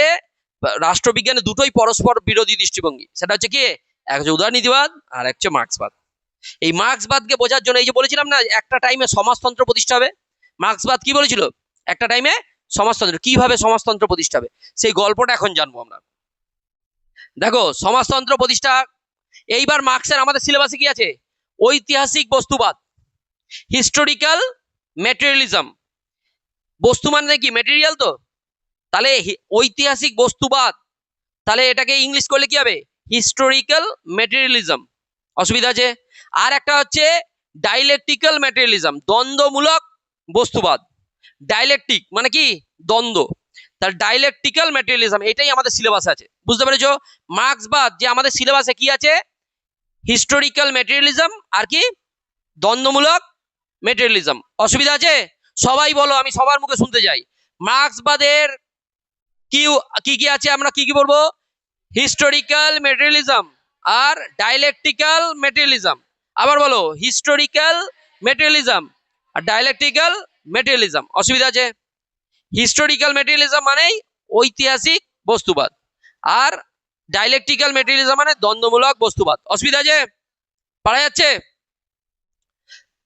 রাষ্ট্রবিজ্ঞানে দুটোই পরস্পর বিরোধী দৃষ্টিভঙ্গি। সেটা হচ্ছে কি? এক হচ্ছে উদারনীতিবাদ আর এক হচ্ছে মার্ক্সবাদ। এই মার্ক্সবাদকে বোঝার জন্য, এই যে বলেছিলাম না একটা টাইমে সমাজতন্ত্র প্রতিষ্ঠা হবে, মার্ক্সবাদ কি বলেছিল? একটা টাইমে সমাজতন্ত্র, কিভাবে সমাজতন্ত্র প্রতিষ্ঠা হবে সেই গল্পটা এখন জানবো আমরা। দেখো, সমাজতন্ত্র প্রতিষ্ঠা, এইবার মার্ক্সের আমাদের সিলেবাসে কি আছে? ঐতিহাসিক বস্তুবাদ, হিস্টোরিক্যাল ম্যাটেরিয়ালিজম। বস্তু মানে কি? ম্যাটেরিয়াল তো। তাহলে ঐতিহাসিক বস্তুবাদ, তাহলে এটাকে ইংলিশ করলে কি হবে? Historical materialism. অসুবিধা আছে? আর একটা হচ্ছে ডাইলেকট্রিক্যাল ম্যাটেরিয়ালিজম, দ্বন্দ্বমূলক বস্তুবাদ। ডাইলেকটিক মানে কি, দ্বন্দ্ব। তাহলে ডাইলেকটিক্যাল ম্যাটেরিয়ালিজম এটাই আমাদের সিলেবাসে আছে, বুঝতে পেরেছো? মার্ক্সবাদ যে আমাদের সিলেবাসে কি আছে, হিস্টোরিক্যাল ম্যাটেরিয়ালিজম আর কি দ্বন্দ্বমূলক ম্যাটেরিয়ালিজম। অসুবিধা আছে? সবাই বলো, আমি সবার মুখে শুনতে চাই। মার্ক্সবাদের কি কি কি আছে, আমরা কি কি বলবো? হিস্টোরিক্যাল ম্যাটেরিয়ালিজম আর ডাইলেকটিক্যাল ম্যাটেরিয়ালিজম। আবার বলো, হিস্টোরিক্যাল ম্যাটেরিয়ালিজম আর ডাইলেকটিক্যাল ম্যাটেরিয়ালিজম। অসুবিধা আছে? হিস্টোরিক্যাল ম্যাটেরিয়ালিজম মানেই ঐতিহাসিক বস্তুবাদ, আর ডাইলেকটিক্যাল ম্যাটেরিয়ালিজম মানে দ্বন্দ্বমূলক বস্তুবাদ। অসুবিধা আছে? পারা যাচ্ছে?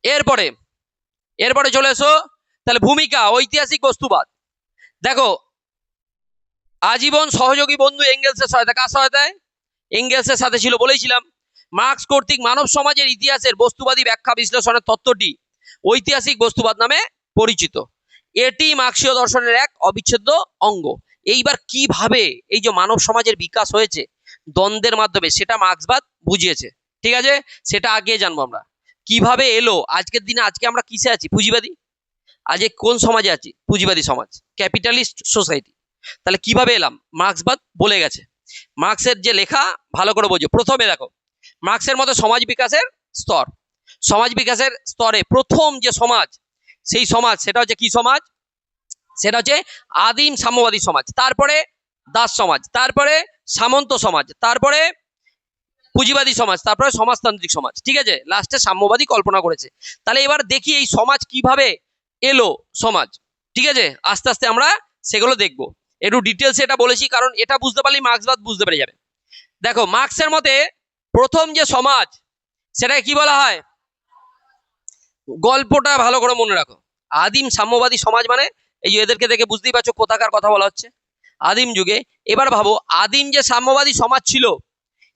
এরপরে এরপরে চলে এসো তাহলে ভূমিকা ঐতিহাসিক বস্তুবাদ। দেখো, আজীবন সহযোগী বন্ধু এঙ্গেলসের সহায়তা, কার সহায়তায়? এঙ্গেলসের সাথে ছিল, বলেইছিলাম। মার্ক্স কর্তৃক মানব সমাজের ইতিহাসের বস্তুবাদী ব্যাখ্যা বিশ্লেষণের তত্ত্বটি ঐতিহাসিক বস্তুবাদ নামে পরিচিত। এটি মার্ক্সীয় দর্শনের এক অবিচ্ছেদ্য অঙ্গ। এইবার কিভাবে এই যে মানব সমাজের বিকাশ হয়েছে দ্বন্দ্বের মাধ্যমে, সেটা মার্ক্সবাদ বুঝিয়েছে। ঠিক আছে, সেটা আগে জানবো আমরা। কিভাবে এলো আজকের দিনে, আজকে আমরা কিসে আছি? পুঁজিবাদী। আজকে কোন সমাজে আছি? পুঁজিবাদী সমাজ, ক্যাপিটালিস্ট সোসাইটি। তাহলে কিভাবে এলাম? মার্ক্সবাদ বলে গেছে। মার্ক্সের যে লেখা ভালো করে বোঝো। প্রথমে দেখো, মার্ক্সের মতো সমাজ বিকাশের স্তর, সমাজ বিকাশের স্তরে প্রথম যে সমাজ, সেই সমাজ সেটা হচ্ছে কি সমাজ? সেটা হচ্ছে আদিম সাম্যবাদী সমাজ। তারপরে দাস সমাজ, তারপরে সামন্ত সমাজ, তারপরে পুঁজিবাদী সমাজ, তারপরে সমাজতান্ত্রিক সমাজ। ঠিক আছে, লাস্টে সাম্যবাদী কল্পনা করেছে। তাহলে এবার দেখি এই সমাজ কিভাবে এলো সমাজ। ঠিক আছে, আস্তে আস্তে আমরা সেগুলো দেখবো। একটু ডিটেলসে এটা বলেছি কারণ এটা বুঝতে পারলেই মার্ক্সবাদ বুঝতে পেরে যাবে। দেখো, মার্ক্সের মতে প্রথম যে সমাজ, সেটাকে কি বলা হয়? গল্পটা ভালো করে মনে রাখো। আদিম সাম্যবাদী সমাজ মানে এই যে এদেরকে দেখে বুঝতেই পারছো কোথাকার কথা বলা হচ্ছে, আদিম যুগে। এবার ভাবো, আদিম যে সাম্যবাদী সমাজ ছিল,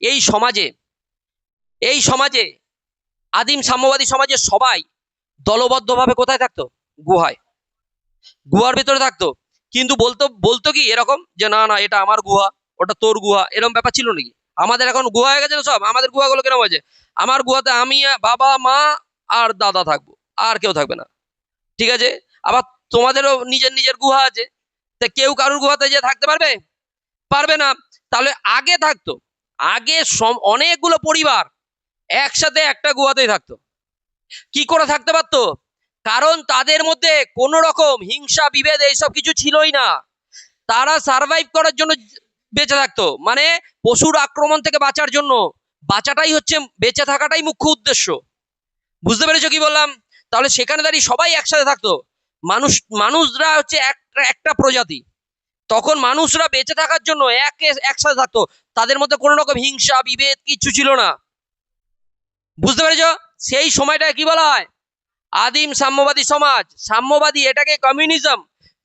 এই সমাজে আদিম সাম্যবাদী সমাজে সবাই দলবদ্ধভাবে কোথায় থাকতো? গুহায়, গুহার ভিতরে থাকতো। কিন্তু বলতো বলতো কি এরকম যে না না, এটা আমার গুহা, ওটা তোর গুহা, এরকম ব্যাপার ছিল নাকি? আমাদের এখন গুহা হয়ে গেছে না সব। আমাদের গুহাগুলো কেরকম হয়েছে? আমার গুহাতে আমি, বাবা, মা আর দাদা থাকবো, আর কেউ থাকবে না। ঠিক আছে, আবার তোমাদেরও নিজের নিজের গুহা আছে। তা কেউ কারুর গুহাতে যে থাকতে পারবে? পারবে না। তাহলে আগে থাকতো, আগে অনেকগুলো পরিবার একসাথে একটা গুহাতেই থাকতো। কি করে থাকতে পারতো? কারণ তাদের মধ্যে কোনো রকম হিংসা বিভেদ এইসব কিছু ছিলই না। তারা সার্ভাইভ করার জন্য বেঁচে থাকতো, মানে পশুর আক্রমণ থেকে বাঁচার জন্য। বাঁচাটাই হচ্ছে, বেঁচে থাকাটাই মুখ্য উদ্দেশ্য। বুঝতে পেরেছো কি বললাম? তাহলে সেখানে দাঁড়িয়ে সবাই একসাথে থাকতো। মানুষরা হচ্ছে একটা প্রজাতি। তখন মানুষরা বেঁচে থাকার জন্য একসাথে থাকতো। তাদের মধ্যে কোনো রকম হিংসা বিভেদ কিছু ছিল না। বুঝতে পেরেছো? সেই সময়টাকে কি বলা হয়? আদিম সাম্যবাদী সমাজ। সাম্যবাদী, এটাকে কমিউনিজম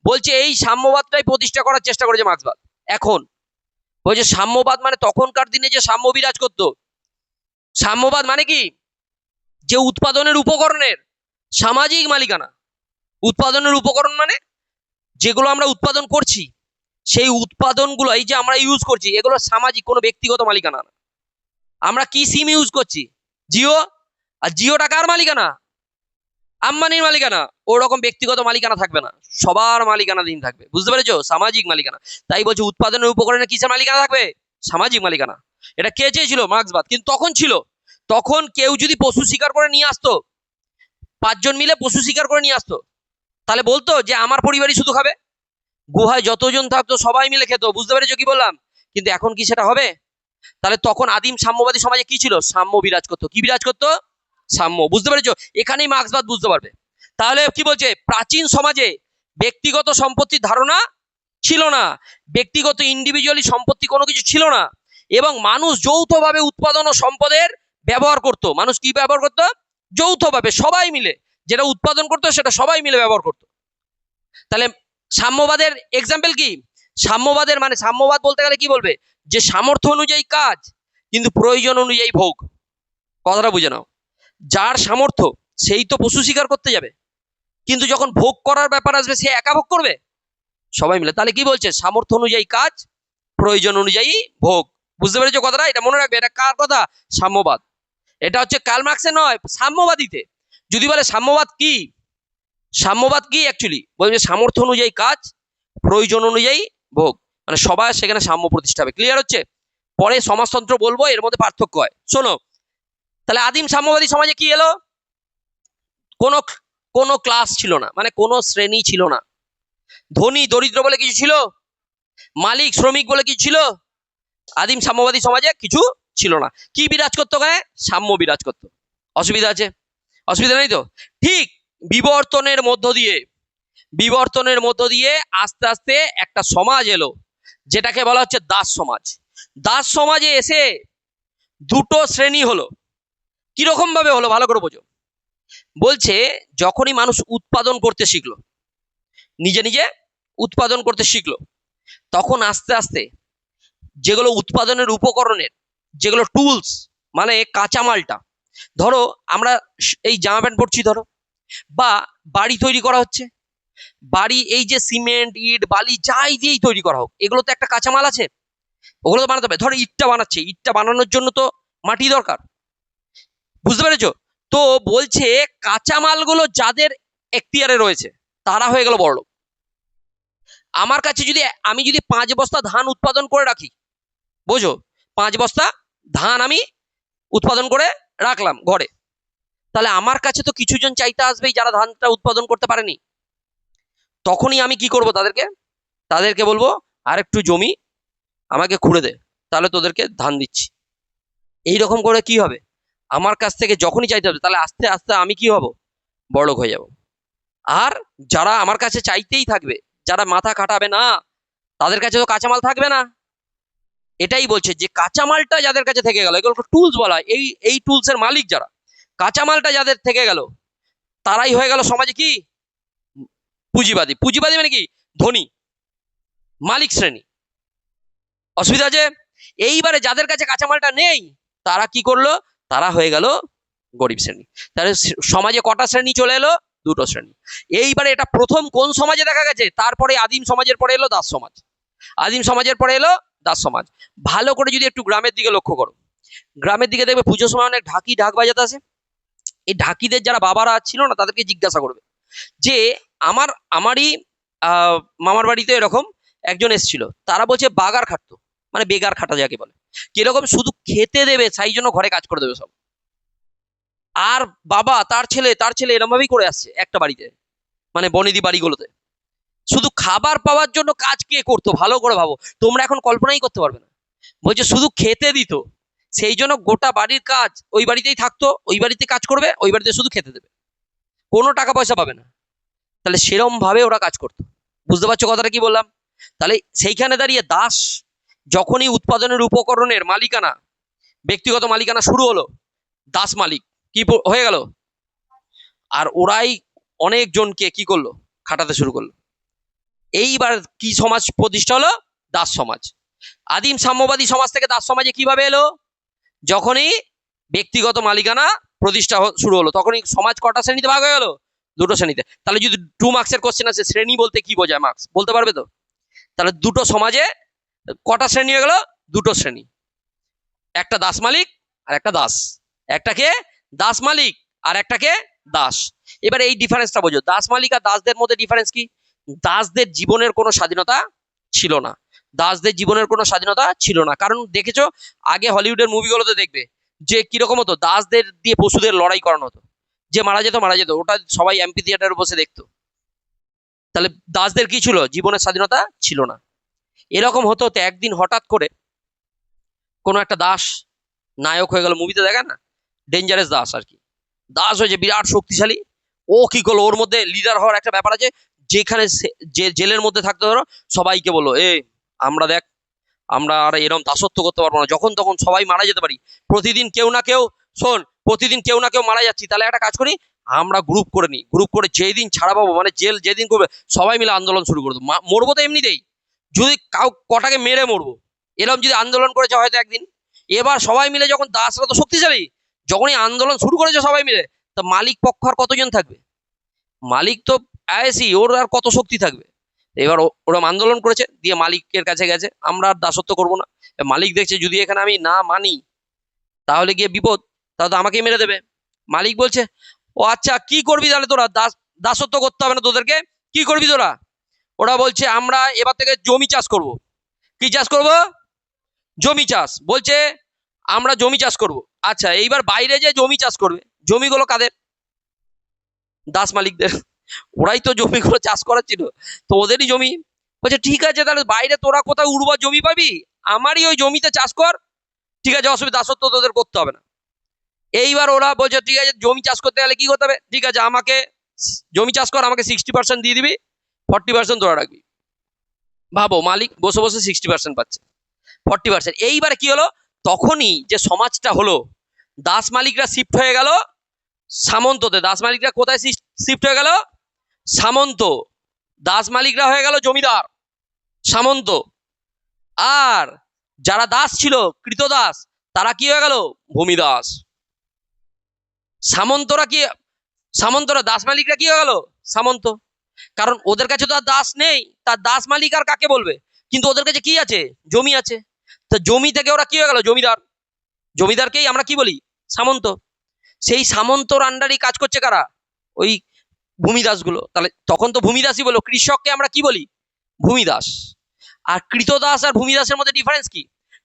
বলছে। এই সাম্যবাদটাই প্রতিষ্ঠা করার চেষ্টা করেছে মার্ক্সবাদ। এখন বলছে সাম্যবাদ মানে তখনকার দিনে যে সাম্য বিরাজ করতো। সাম্যবাদ মানে কি? যে উৎপাদনের উপকরণের সামাজিক মালিকানা। উৎপাদনের উপকরণ মানে যেগুলো আমরা উৎপাদন করছি, সেই উৎপাদনগুলো এই যে আমরা ইউজ করছি, এগুলো সামাজিক, কোনো ব্যক্তিগত মালিকানা না। আমরা কি সিম ইউজ করছি? জিও। আর জিওটা কার মালিকানা? আম্বানির মালিকানা। ওরকম ব্যক্তিগত মালিকানা থাকবে না, সবার মালিকানাধীন থাকবে। বুঝতে পেরেছো? সামাজিক মালিকানা। তাই বলছে উৎপাদনের উপকরণে কিসের মালিকানা থাকবে? সামাজিক মালিকানা। এটা কে চেয়েছিল? মার্ক্সবাদ। কিন্তু তখন ছিল, তখন কেউ যদি পশু শিকার করে নিয়ে আসতো, 5 জন মিলে পশু শিকার করে নিয়ে আসতো, তাহলে বলতো যে আমার পরিবারই শুধু খাবে। গুহায় যতজন থাকতো সবাই মিলে খেত। বুঝতে পেরেছো কি বললাম? কিন্তু এখন কি সেটা হবে? তাহলে তখন আদিম সাম্যবাদী সমাজে কি ছিল? সাম্য বিরাজ করতো। কি বিরাজ করতো? সাম্য। বুঝতে পেরেছো? এখানেই মার্ক্সবাদ বুঝতে পারবে। তাহলে কি বলছে? প্রাচীন সমাজে ব্যক্তিগত সম্পত্তির ধারণা ছিল না, ব্যক্তিগত ইন্ডিভিজুয়ালি সম্পত্তি কোনো কিছু ছিল না, এবং মানুষ যৌথভাবে উৎপাদন ও সম্পদের ব্যবহার করত। মানুষ কি ব্যবহার করত? যৌথভাবে, সবাই মিলে যেটা উৎপাদন করতো সেটা সবাই মিলে ব্যবহার করত। তাহলে সাম্যবাদের এক্সাম্পল কি? সাম্যবাদের মানে, সাম্যবাদ বলতে গেলে কি বলবে? যে সামর্থ্য অনুযায়ী কাজ, কিন্তু প্রয়োজন অনুযায়ী ভোগ। কথাটা বুঝে নাও। যার সামর্থ্য সেই তো পশু শিকার করতে যাবে, কিন্তু যখন ভোগ করার ব্যাপার আসবে সে একা ভোগ করবে? সবাই মিলে। তাহলে কি বলছে? সামর্থ্য অনুযায়ী কাজ, প্রয়োজন অনুযায়ী ভোগ। বুঝতে পেরেছো কথাটা? এটা মনে রাখবে। এটা কার কথা? সাম্যবাদ। এটা হচ্ছে কার্ল মার্ক্সের নয়, সাম্যবাদীতে। যদি বলে সাম্যবাদ কি, সাম্যবাদ কি অ্যাকচুয়ালি বলছে সামর্থ্য অনুযায়ী কাজ, প্রয়োজন অনুযায়ী ভোগ, মানে সবার সেখানে সাম্য প্রতিষ্ঠা হবে। ক্লিয়ার হচ্ছে? পরে সমাজতন্ত্র বলবো, এর মধ্যে পার্থক্য হয়। শোনো, তাহলে আদিম সাম্যবাদী সমাজে কি এলো? কোনো কোনো ক্লাস ছিল না, মানে কোনো শ্রেণী ছিল না। ধনী দরিদ্র বলে কিছু ছিল? মালিক শ্রমিক বলে কিছু ছিল? আদিম সাম্যবাদী সমাজে কিছু ছিল না। কি বিরাজ করতো ওখানে? সাম্য বিরাজ করতো। অসুবিধা আছে? অসুবিধা নেই তো? ঠিক বিবর্তনের মধ্য দিয়ে আস্তে আস্তে একটা সমাজ এলো, যেটাকে বলা হচ্ছে দাস সমাজ। দাস সমাজে এসে দুটো শ্রেণী হলো। কিরকম ভাবে হলো ভালো করে বোঝো। বলছে যখনই মানুষ উৎপাদন করতে শিখলো, নিজে নিজে উৎপাদন করতে শিখলো, তখন আস্তে আস্তে যেগুলো উৎপাদনের উপকরণের, যেগুলো টুলস, মানে কাঁচামালটা, ধরো আমরা এই জামা প্যান্ট পরছি ধরো, বা বাড়ি তৈরি করা হচ্ছে, বাড়ি এই যে সিমেন্ট ইট বালি যাই দিয়েই তৈরি করা হোক, এগুলো তো একটা কাঁচামাল আছে, ওগুলো তো বানাতে হবে। ধরো ইটটা বানাচ্ছে, ইটটা বানানোর জন্য তো মাটি দরকার, বুঝতে পেরেছো? তো বলছে কাঁচামালগুলো যাদের এখতিয়ারে রয়েছে তারা হয়ে গেল বড়লোক। আমার কাছে যদি আমি যদি 5 বস্তা ধান উৎপাদন করে রাখি, বোঝো, 5 বস্তা ধান আমি উৎপাদন করে রাখলাম ঘরে, তাহলে আমার কাছে তো কিছুজন চাইতে আসবেই যারা ধানটা উৎপাদন করতে পারেনি। তখনই আমি কি করব? তাদেরকে বলবো আর একটু জমি আমাকে খুঁড়ে দে, তাহলে তোদেরকে ধান দিচ্ছি। এইরকম করে কি হবে? আমার কাছ থেকে যখনই চাইতে হবে, তাহলে আস্তে আস্তে আমি কি হব? বড়লোক হয়ে যাব। আর যারা আমার কাছে চাইতেই থাকবে, যারা মাথা খাটাবে না, তাদের কাছে তো কাঁচামাল থাকবে না। এটাই বলছে যে কাঁচামালটা যাদের কাছে থেকে গেল, এগুলো টুলস বলা হয়, এই টুলস এর মালিক যারা, কাঁচামালটা যাদের থেকে গেল, তারাই হয়ে গেল সমাজে কি? পুঁজিবাদী। পুঁজিবাদী মানে কি? ধনী, মালিক শ্রেণী। অসুবিধা আছে? এইবারে যাদের কাছে কাঁচামালটা নেই, তারা কি করলো? তারা হয়ে গেল গরিব শ্রেণী। তাহলে সমাজে কটা শ্রেণী চলে এলো? দুটো শ্রেণী। এইবারে এটা প্রথম কোন সমাজে দেখা গেছে? তারপরে আদিম সমাজের পরে এলো দাস সমাজ। আদিম সমাজের পরে এলো দাস সমাজ। ভালো করে যদি একটু গ্রামের দিকে লক্ষ্য করো, গ্রামের দিকে দেখবে পুজোর সময় অনেক ঢাকি ঢাক বাজাতে আসে। এই ঢাকিদের যারা বাবারা ছিল না, তাদেরকে জিজ্ঞাসা করবে যে আমারই মামার বাড়িতে এরকম একজন এসেছিল, তারা বলছে বাগার খাটতো, মানে বেগার খাটা যাকে বলে, কিরকম? শুধু খেতে দেবে, সেই জন্য ঘরে কাজ করে দেবে সব। আর বাবা তার ছেলে এরম ভাবেই করে আসছে একটা বাড়িতে, মানে বনেদি বাড়িগুলোতে শুধু খাবার পাওয়ার জন্য কাজ কে করতো ভালো করে ভাবো। তোমরা এখন কল্পনাই করতে পারবে না। বলছে শুধু খেতে দিত, সেই জন্য গোটা বাড়ির কাজ ওই বাড়িতেই থাকতো, ওই বাড়িতে কাজ করবে, ওই বাড়িতে শুধু খেতে দেবে, কোনো টাকা পয়সা পাবে না। তাহলে সেরম ভাবে ওরা কাজ করতো। বুঝতে পারছো কথাটা কি বললাম? তাহলে সেইখানে দাঁড়িয়ে দাস যখনই উৎপাদনের উপকরণের মালিকানা, ব্যক্তিগত মালিকানা শুরু হলো, দাস মালিক কি হয়ে গেল? আর ওরাই অনেক জনকে কি করলো? খাটাতে শুরু করলো। এইবার কি সমাজ প্রতিষ্ঠা হলো? দাস সমাজ। আদিম সাম্যবাদী সমাজ থেকে দাস সমাজে কিভাবে এলো? যখনই ব্যক্তিগত মালিকানা প্রতিষ্ঠা শুরু হলো, তখনই সমাজ কটা শ্রেণীতে ভাগ হয়ে গেল? দুটো শ্রেণীতে। তাহলে যদি 2 মার্কসের কোশ্চেন আছে, শ্রেণী বলতে কি বোঝায়, মার্কস বলতে পারবে তো? তাহলে দুটো সমাজে কটা শ্রেণী হয়ে গেল? দুটো শ্রেণী, একটা দাস মালিক আর একটা দাস। একটাকে দাস মালিক আর একটাকে দাস। এবার এই ডিফারেন্সটা বোঝো, দাস মালিক আর দাসদের মধ্যে ডিফারেন্স কি? দাসদের জীবনের কোনো স্বাধীনতা ছিল না। দাসদের জীবনের কোনো স্বাধীনতা ছিল না, কারণ দেখেছো আগে হলিউডের মুভিগুলোতে দেখবে যে কিরকম হতো, দাসদের দিয়ে পশুদের লড়াই করানো হতো, যে মারা যেত মারা যেত, ওটা সবাই এমপি থিয়েটারে বসে দেখতো। তাহলে দাসদের কি ছিল? জীবনের স্বাধীনতা ছিল না। এরকম হতো তো একদিন হঠাৎ করে কোনো একটা দাস নায়ক হয়ে গেল, মুভিতে দেখা না, ডেঞ্জারাস দাস আর কি, দাস হয়েছে বিরাট শক্তিশালী। ও কি করলো? ওর মধ্যে লিডার হওয়ার একটা ব্যাপার আছে। যেখানে যে জেলের মধ্যে থাকতে ধরো, সবাইকে বললো আমরা দেখ, আমরা আর এরকম দাসত্ব করতে পারবো না, যখন তখন সবাই মারা যেতে পারি, প্রতিদিন কেউ না কেউ, শোন, প্রতিদিন কেউ না কেউ মারা যাচ্ছি, তাহলে একটা কাজ করি, আমরা গ্রুপ করে নিই, গ্রুপ করে যেদিন ছাড়া পাবো, মানে জেল যেদিন করবে, সবাই মিলে আন্দোলন শুরু করে দেবো। মরবো তো এমনিতেই, যদি কটাকে মেরে মরবো, এরকম যদি আন্দোলন করেছে হয়তো একদিন। এবার সবাই মিলে যখন, দাসরা তো শক্তিশালী, যখনই আন্দোলন শুরু করেছে সবাই মিলে, তা মালিক পক্ষ আর কতজন থাকবে? মালিক তো আইসি, ওর আর কত শক্তি থাকবে? এবার ওরা আন্দোলন করেছে, দিয়ে মালিকের কাছে গেছে, আমরা আর দাসত্ব করবো না। মালিক দেখছে যদি এখানে আমি না মানি তাহলে গিয়ে বিপদ, তাহলে তো আমাকেই মেরে দেবে। মালিক বলছে ও আচ্ছা, কি করবি তাহলে তোরা? দাস দাসত্ব করতে হবে না তোদেরকে। কি করবি তোরা? ওরা বলছে আমরা এবার থেকে জমি চাষ করব। কি চাষ করব? জমি চাষ। বলছে আমরা জমি চাষ করব। আচ্ছা, এইবার বাইরে যে জমি চাষ করবে, জমিগুলো কাদের? দাস মালিকদের। ওরাই তো জমিগুলো চাষ করাচ্ছিল, তো ওদেরই জমি। বলছে ঠিক আছে, তাহলে বাইরে তোরা কোথায় উর্বর জমি পাবি, আমারই ওই জমিতে চাষ কর। ঠিক আছে, অসুবিধা, দাসত্ব তোদের করতে হবে না। এইবার ওরা বলছে ঠিক আছে, জমি চাষ করতে গেলে কি করতে হবে? ঠিক আছে, আমাকে জমি চাষ কর, আমাকে 60% দিয়ে দিবি, 40% তোরা রাখবি। ভাবো, মালিক বসে বসে 60% পাচ্ছে, 40%। এইবারে কি হলো? তখনই যে সমাজটা হলো, দাস মালিকরা শিফট হয়ে গেল সামন্ততে। দাস মালিকরা কোথায় শিফট হয়ে গেল? সামন্ত। দাস মালিকরা হয়ে গেল জমিদার, সামন্ত। আর যারা দাস ছিল, কৃতদাস, তারা কি হয়ে গেল? ভূমিদাস। সামন্তরা কি? সামন্তরা, দাস মালিকরা কি হয়ে গেল? সামন্ত। কারণ ওদের কাছে তো আর দাস নেই, তার দাস মালিক আর কাকে বলবে? কিন্তু ওদের কাছে কি আছে? জমি আছে। তো জমি থেকে ওরা কি হয়ে গেল? জমিদার। জমিদারকেই আমরা কি বলি? সামন্ত। সেই সামন্তর আন্ডারই কাজ করছে কারা? ওই ভূমিদাস গুলো। তাহলে তখন তো ভূমিদাসই বলো, কৃষককে আমরা কি বলি? ভূমিদাস। আর কৃতদাস আর ভূমিদাসের মধ্যে ডিফারেন্স কি?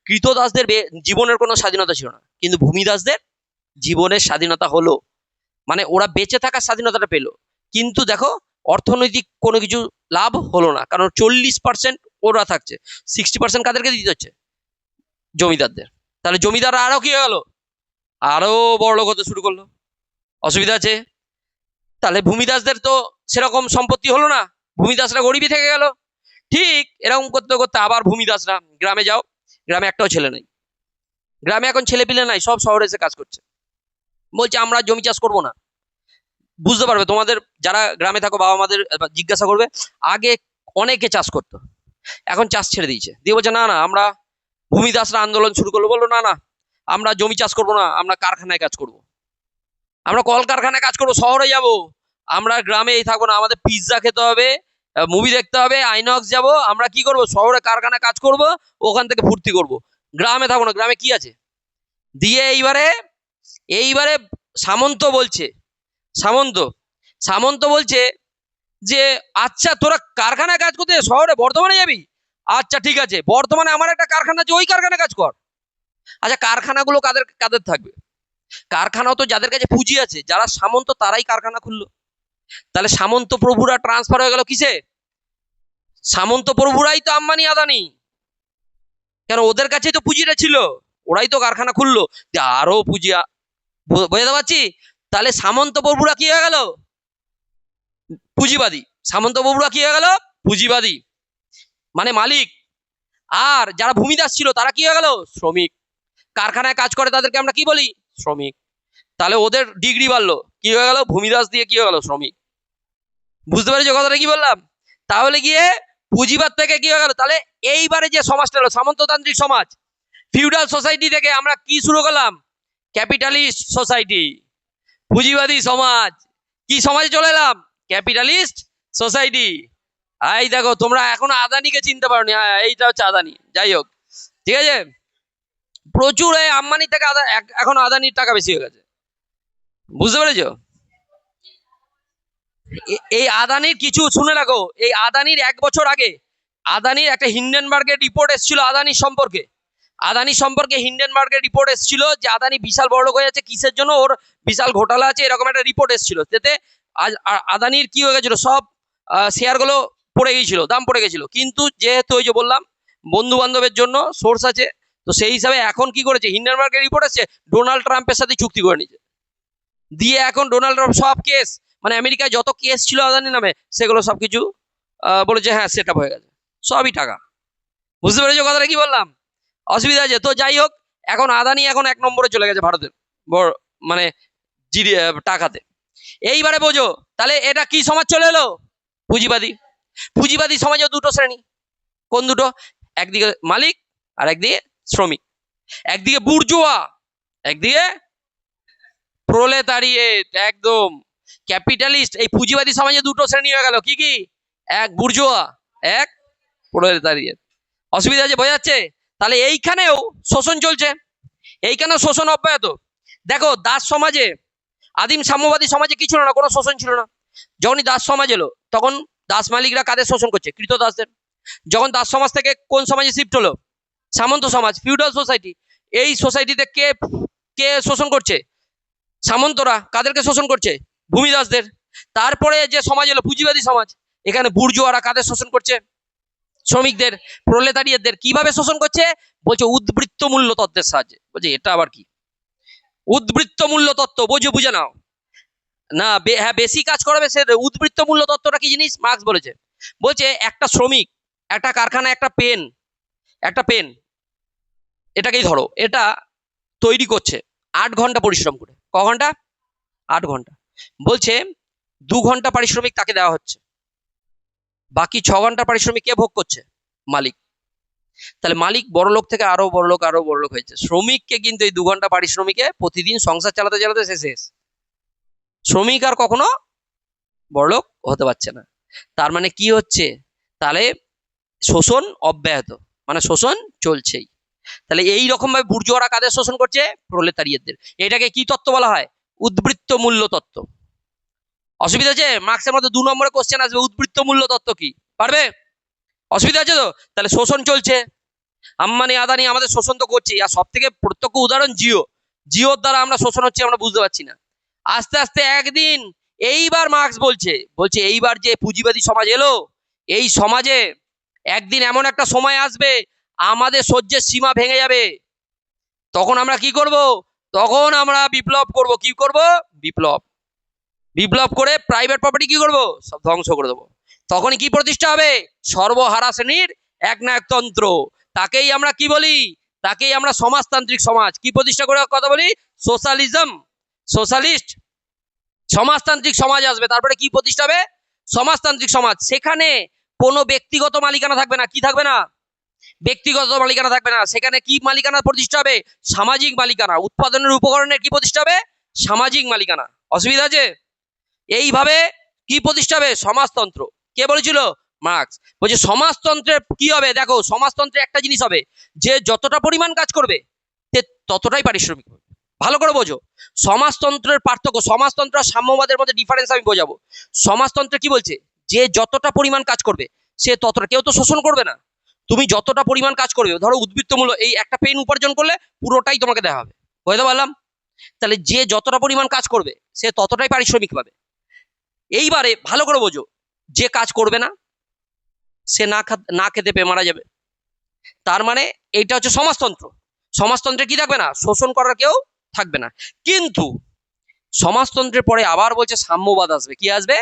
কৃতদাসদের জীবনের কোনো স্বাধীনতা ছিল না, কিন্তু ভূমিদাসদের জীবনের স্বাধীনতা হলো। মানে ওরা বেঁচে থাকার স্বাধীনতাটা পেলো। কিন্তু দেখো, অর্থনৈতিক কোনো কিছু লাভ হলো না, কারণ 40% ওরা থাকছে, 60% কাদেরকে দিতে হচ্ছে? জমিদারদের। তাহলে জমিদাররা আরো কি হয়ে গেল? আরো বড়লোক হতে শুরু করলো। অসুবিধা আছে। তাহলে ভূমিদাসদের তো সেরকম সম্পত্তি হলো না, ভূমিদাসরা গরিবই থেকে গেল। ঠিক এরকম করতে করতে আবার ভূমিদাসরা, গ্রামে যাও, গ্রামে একটাও ছেলে নেই। গ্রামে এখন ছেলে পিলে নাই, সব শহরে এসে কাজ করছে। বলছে আমরা জমি চাষ করবো না। বুঝতে পারবে, তোমাদের যারা গ্রামে থাকো, বাবা মাদের জিজ্ঞাসা করবে, আগে অনেকে চাষ করতো, এখন চাষ ছেড়ে দিয়েছে, দিয়ে বলছে না না, আমরা, ভূমিদাসরা আন্দোলন শুরু করলো, বললো না না, আমরা জমি চাষ করবো না, আমরা কারখানায় কাজ করব, আমরা কলকারখানায় কাজ করবো, শহরে যাব, আমরা গ্রামেই থাকবো না, আমাদের পিৎজা খেতে হবে, মুভি দেখতে হবে, আইনক্স যাব, আমরা কি করব? শহরে কারখানায় কাজ করব, ওখান থেকে ফুর্তি করব, গ্রামে থাকবো না। গ্রামে কি আছে? দিয়ে এইবারে এইবারে সামন্ত বলছে, সামন্ত সামন্ত বলছে যে আচ্ছা, তোরা কারখানায় কাজ করতে শহরে বর্ধমানে যাবি? আচ্ছা ঠিক আছে, বর্ধমানে আমার একটা কারখানা আছে, ওই কারখানায় কাজ কর। আচ্ছা, কারখানাগুলো কাদের কাদের থাকবে? কারখানাও তো যাদের কাছে পুঁজি আছে, যারা সামন্ত, তারাই কারখানা খুললো। তাহলে সামন্ত প্রভুরা ট্রান্সফার হয়ে গেল কিসে? সামন্ত প্রভুরাই তো আম্বানি আদানি, কেন ওদের কাছেই তো পুঁজিটা ছিল, ওরাই তো কারখানা খুললো, যে আরো পুঁজি। বোঝাতে পারছি? তাহলে সামন্ত প্রভুরা কি হয়ে গেল? পুঁজিবাদী। সামন্ত প্রভুরা কি হয়ে গেল? পুঁজিবাদী, মানে মালিক। আর যারা ভূমিদাস ছিল, তারা কি হয়ে গেল? শ্রমিক। কারখানায় কাজ করে তাদেরকে আমরা কি বলি? শ্রমিক। তাহলে ওদের ডিগ্রি বাড়লো, কি হয়ে গেল? ভূমিদাস দিয়ে কি হয়ে গেল? শ্রমিক। বুঝতে পেরেছো কথাটা কি বললাম? তাহলে গিয়ে পুঁজিবাদ থেকে কি হয়ে গেল? তাহলে এইবারে যে সমাজটা হলো সামন্ততান্ত্রিক সমাজ, ফিউডাল সোসাইটি থেকে আমরা কি শুরু করলাম? ক্যাপিটালিস্ট সোসাইটি, পুঁজিবাদী সমাজ। কি সমাজে চলে এলাম? Capitalist society. এই দেখো, তোমরা এখনো আদানিকে চিনতে পারোনি। হ্যাঁ, এইটা হচ্ছে আদানি। যাই হোক, ঠিক আছে, প্রচুর এই আম্বানি থেকে এখন আদানির টাকা বেশি হয়ে গেছে। বুঝতে পেরেছো? এই আদানির কিছু শুনে রাখো, এই আদানির 1 বছর আগে আদানির একটা হিন্ডেনবার্গের রিপোর্ট এসেছিল আদানির সম্পর্কে। আদানি সম্পর্কে হিন্ডেনবার্গের রিপোর্ট এসেছিল যে আদানি বিশাল বড়লোক হয়ে যাচ্ছে, কিসের জন্য? ওর বিশাল ঘোটালা আছে, এরকম একটা রিপোর্ট এসেছিল। তাতে আদানির কি হয়ে গেছিল? সব শেয়ারগুলো পড়ে গিয়েছিল, দাম পড়ে গেছিল। কিন্তু যেহেতু ওই যে বললাম, বন্ধু বান্ধবের জন্য সোর্স আছে, তো সেই হিসাবে এখন কি করেছে? হিন্ডেনবার্গের রিপোর্ট এসেছে, ডোনাল্ড ট্রাম্পের সাথে চুক্তি করে নিয়েছে। দিয়ে এখন ডোনাল্ড ট্রাম্প সব কেস, মানে আমেরিকায় যত কেস ছিল আদানি নামে, সেগুলো সবকিছু বলেছে হ্যাঁ সেট আপ হয়ে গেছে, সবই টাকা। বুঝতে পেরেছো কথাটা কি বললাম? অসুবিধা আছে তো? যাই হোক, এখন আদানি এখন 1 নম্বরে চলে গেছে ভারতের বড়, মানে টাকাতে। এইবারে বোঝো, তাহলে এটা কি সমাজ চলে এলো? পুঁজিবাদী। পুঁজিবাদী সমাজেও দুটো শ্রেণী। কোন দুটো? একদিকে মালিক আর একদিকে শ্রমিক। একদিকে বুর্জোয়া, একদিকে প্রলেতারিয়েট। একদম ক্যাপিটালিস্ট। এই পুঁজিবাদী সমাজে দুটো শ্রেণী হয়ে গেল, কি কি? এক বুর্জোয়া, এক প্রলেতারিয়েট। অসুবিধা আছে? বোঝা যাচ্ছে? তাহলে এইখানেও শোষণ চলছে, এইখানেও শোষণ অব্যাহত। দেখো, দাস সমাজে, আদিম সাম্যবাদী সমাজে কি ছিল না? কোনো শোষণ ছিল না। যখনই দাস সমাজ এলো তখন দাস মালিকরা কাদের শোষণ করছে? কৃতদাসদের। যখন দাস সমাজ থেকে কোন সমাজে শিফট হলো? সামন্ত সমাজ, ফিউডাল সোসাইটি। এই সোসাইটিতে কে কে শোষণ করছে? সামন্তরা। কাদেরকে শোষণ করছে? ভূমিদাসদের। তারপরে যে সমাজ এলো পুঁজিবাদী সমাজ, এখানে বুর্জোয়ারা কাদের শোষণ করছে? শ্রমিকদের, প্রলেতারিয়েতদের। কিভাবে শোষণ করছে? বলছে উদ্বৃত্ত মূল্য তত্ত্বের সাহায্যে। বলছে এটা আবার কি? উদ্বৃত্ত মূল্য তত্ত্ব, বুঝে নাও না। হ্যাঁ, বেশি কাজ করবে সে। উদ্বৃত্ত মূল্য তত্ত্বটা কি জিনিস? মার্কস বলেছে। বলছে একটা শ্রমিক একটা কারখানায় একটা পেন এটাকেই ধরো, এটা তৈরি করছে 8 ঘন্টা পরিশ্রম করে। ক ঘন্টা? 8 ঘন্টা। বলছে 2 ঘন্টা পারিশ্রমিক তাকে দেওয়া হচ্ছে, বাকি 6 ঘন্টা পারিশ্রমিক কে ভোগ করছে? মালিক। তাহলে মালিক বড়লোক থেকে আরো বড়লোক হয়েছে। শ্রমিককে কিন্তু এই 2 ঘন্টা পারিশ্রমিকে প্রতিদিন সংসার চালাতে চালাতে শেষ। শ্রমিক আর কখনো বড়লোক হতে পারছে না। তার মানে কি হচ্ছে? তাহলে শোষণ অব্যাহত, মানে শোষণ চলছেই। তাহলে এই রকম ভাবে বুর্জোয়ারা কাদের শোষণ করছে? প্রলেতারিয়েতদের। এটাকে কি তত্ত্ব বলা হয়? উদ্বৃত্ত মূল্য তত্ত্ব। অসুবিধা আছে? মার্কসের মধ্যে 2 নম্বরে কোশ্চেন আসবে, উদ্বৃত্ত মূল্য তত্ত্ব কি? পারবে? অসুবিধা আছে তো? তাহলে শোষণ চলছে, আম্বানি আদানি আমাদের শোষণ তো করছি। আর সব থেকে প্রত্যক্ষ উদাহরণ জিওর দ্বারা আমরা শোষণ হচ্ছে, আমরা বুঝতে পারছি না। আস্তে আস্তে একদিন এইবার মার্কস বলছে এইবার যে পুঁজিবাদী সমাজ এলো, এই সমাজে একদিন এমন একটা সময় আসবে আমাদের সহ্যের সীমা ভেঙে যাবে। তখন আমরা কি করব? তখন আমরা বিপ্লব করব। কি করব? বিপ্লব করে প্রাইভেট প্রপার্টি কি করব? সব ধ্বংস করে দেবো। তখনই কি প্রতিষ্ঠা হবে? সর্বহারা শ্রেণীর একনায়কতন্ত্র। তাকেই আমরা কি বলি? তাকেই আমরা সমাজতান্ত্রিক সমাজ। কি প্রতিষ্ঠা করে কথা বলি? সোশ্যালিজম, সোশ্যালিস্ট সমাজতান্ত্রিক সমাজ আসবে। তারপরে কি প্রতিষ্ঠা হবে? সমাজতান্ত্রিক সমাজ। সেখানে কোনো ব্যক্তিগত মালিকানা থাকবে না। কি থাকবে না? ব্যক্তিগত মালিকানা থাকবে না। সেখানে কি মালিকানা প্রতিষ্ঠা হবে? সামাজিক মালিকানা। উৎপাদনের উপকরণের কি প্রতিষ্ঠা হবে? সামাজিক মালিকানা। অসুবিধা আছে? এইভাবে কি প্রতিষ্ঠা হবে? সমাজতন্ত্র। কে বলেছিল? মার্কস। বলছে সমাজতন্ত্রের কি হবে? দেখো, সমাজতন্ত্রে একটা জিনিস হবে, যে যতটা পরিমাণ কাজ করবে ততটাই পারিশ্রমিক হবে। ভালো করে বোঝো সমাজতন্ত্রের পার্থক্য। সমাজতন্ত্র আর সাম্যবাদের মধ্যে ডিফারেন্স আমি বোঝাবো। সমাজতন্ত্রে কি বলছে? যে যতটা পরিমাণ কাজ করবে সে ততটা, কেউ তো শোষণ করবে না। তুমি যতটা পরিমাণ কাজ করবে, ধরো উদ্বৃত্তমূল্য, এই একটা পেন উপার্জন করলে পুরোটাই তোমাকে দেওয়া হবে। বুঝতে পারলাম? তাহলে যে যতটা পরিমাণ কাজ করবে সে ততটাই পারিশ্রমিক পাবে। এইবারে ভালো করে বোঝো, যে কাজ করবে না সে না খেতে পেয়ে মারা যাবে। তার মানে এইটা হচ্ছে সমাজতন্ত্র। সমাজতন্ত্রে কি থাকবে না? শোষণ করার কেউ থাকবে না। কিন্তু সমাজতন্ত্রের পরে আবার বলছে সাম্যবাদ আসবে। কি আসবে?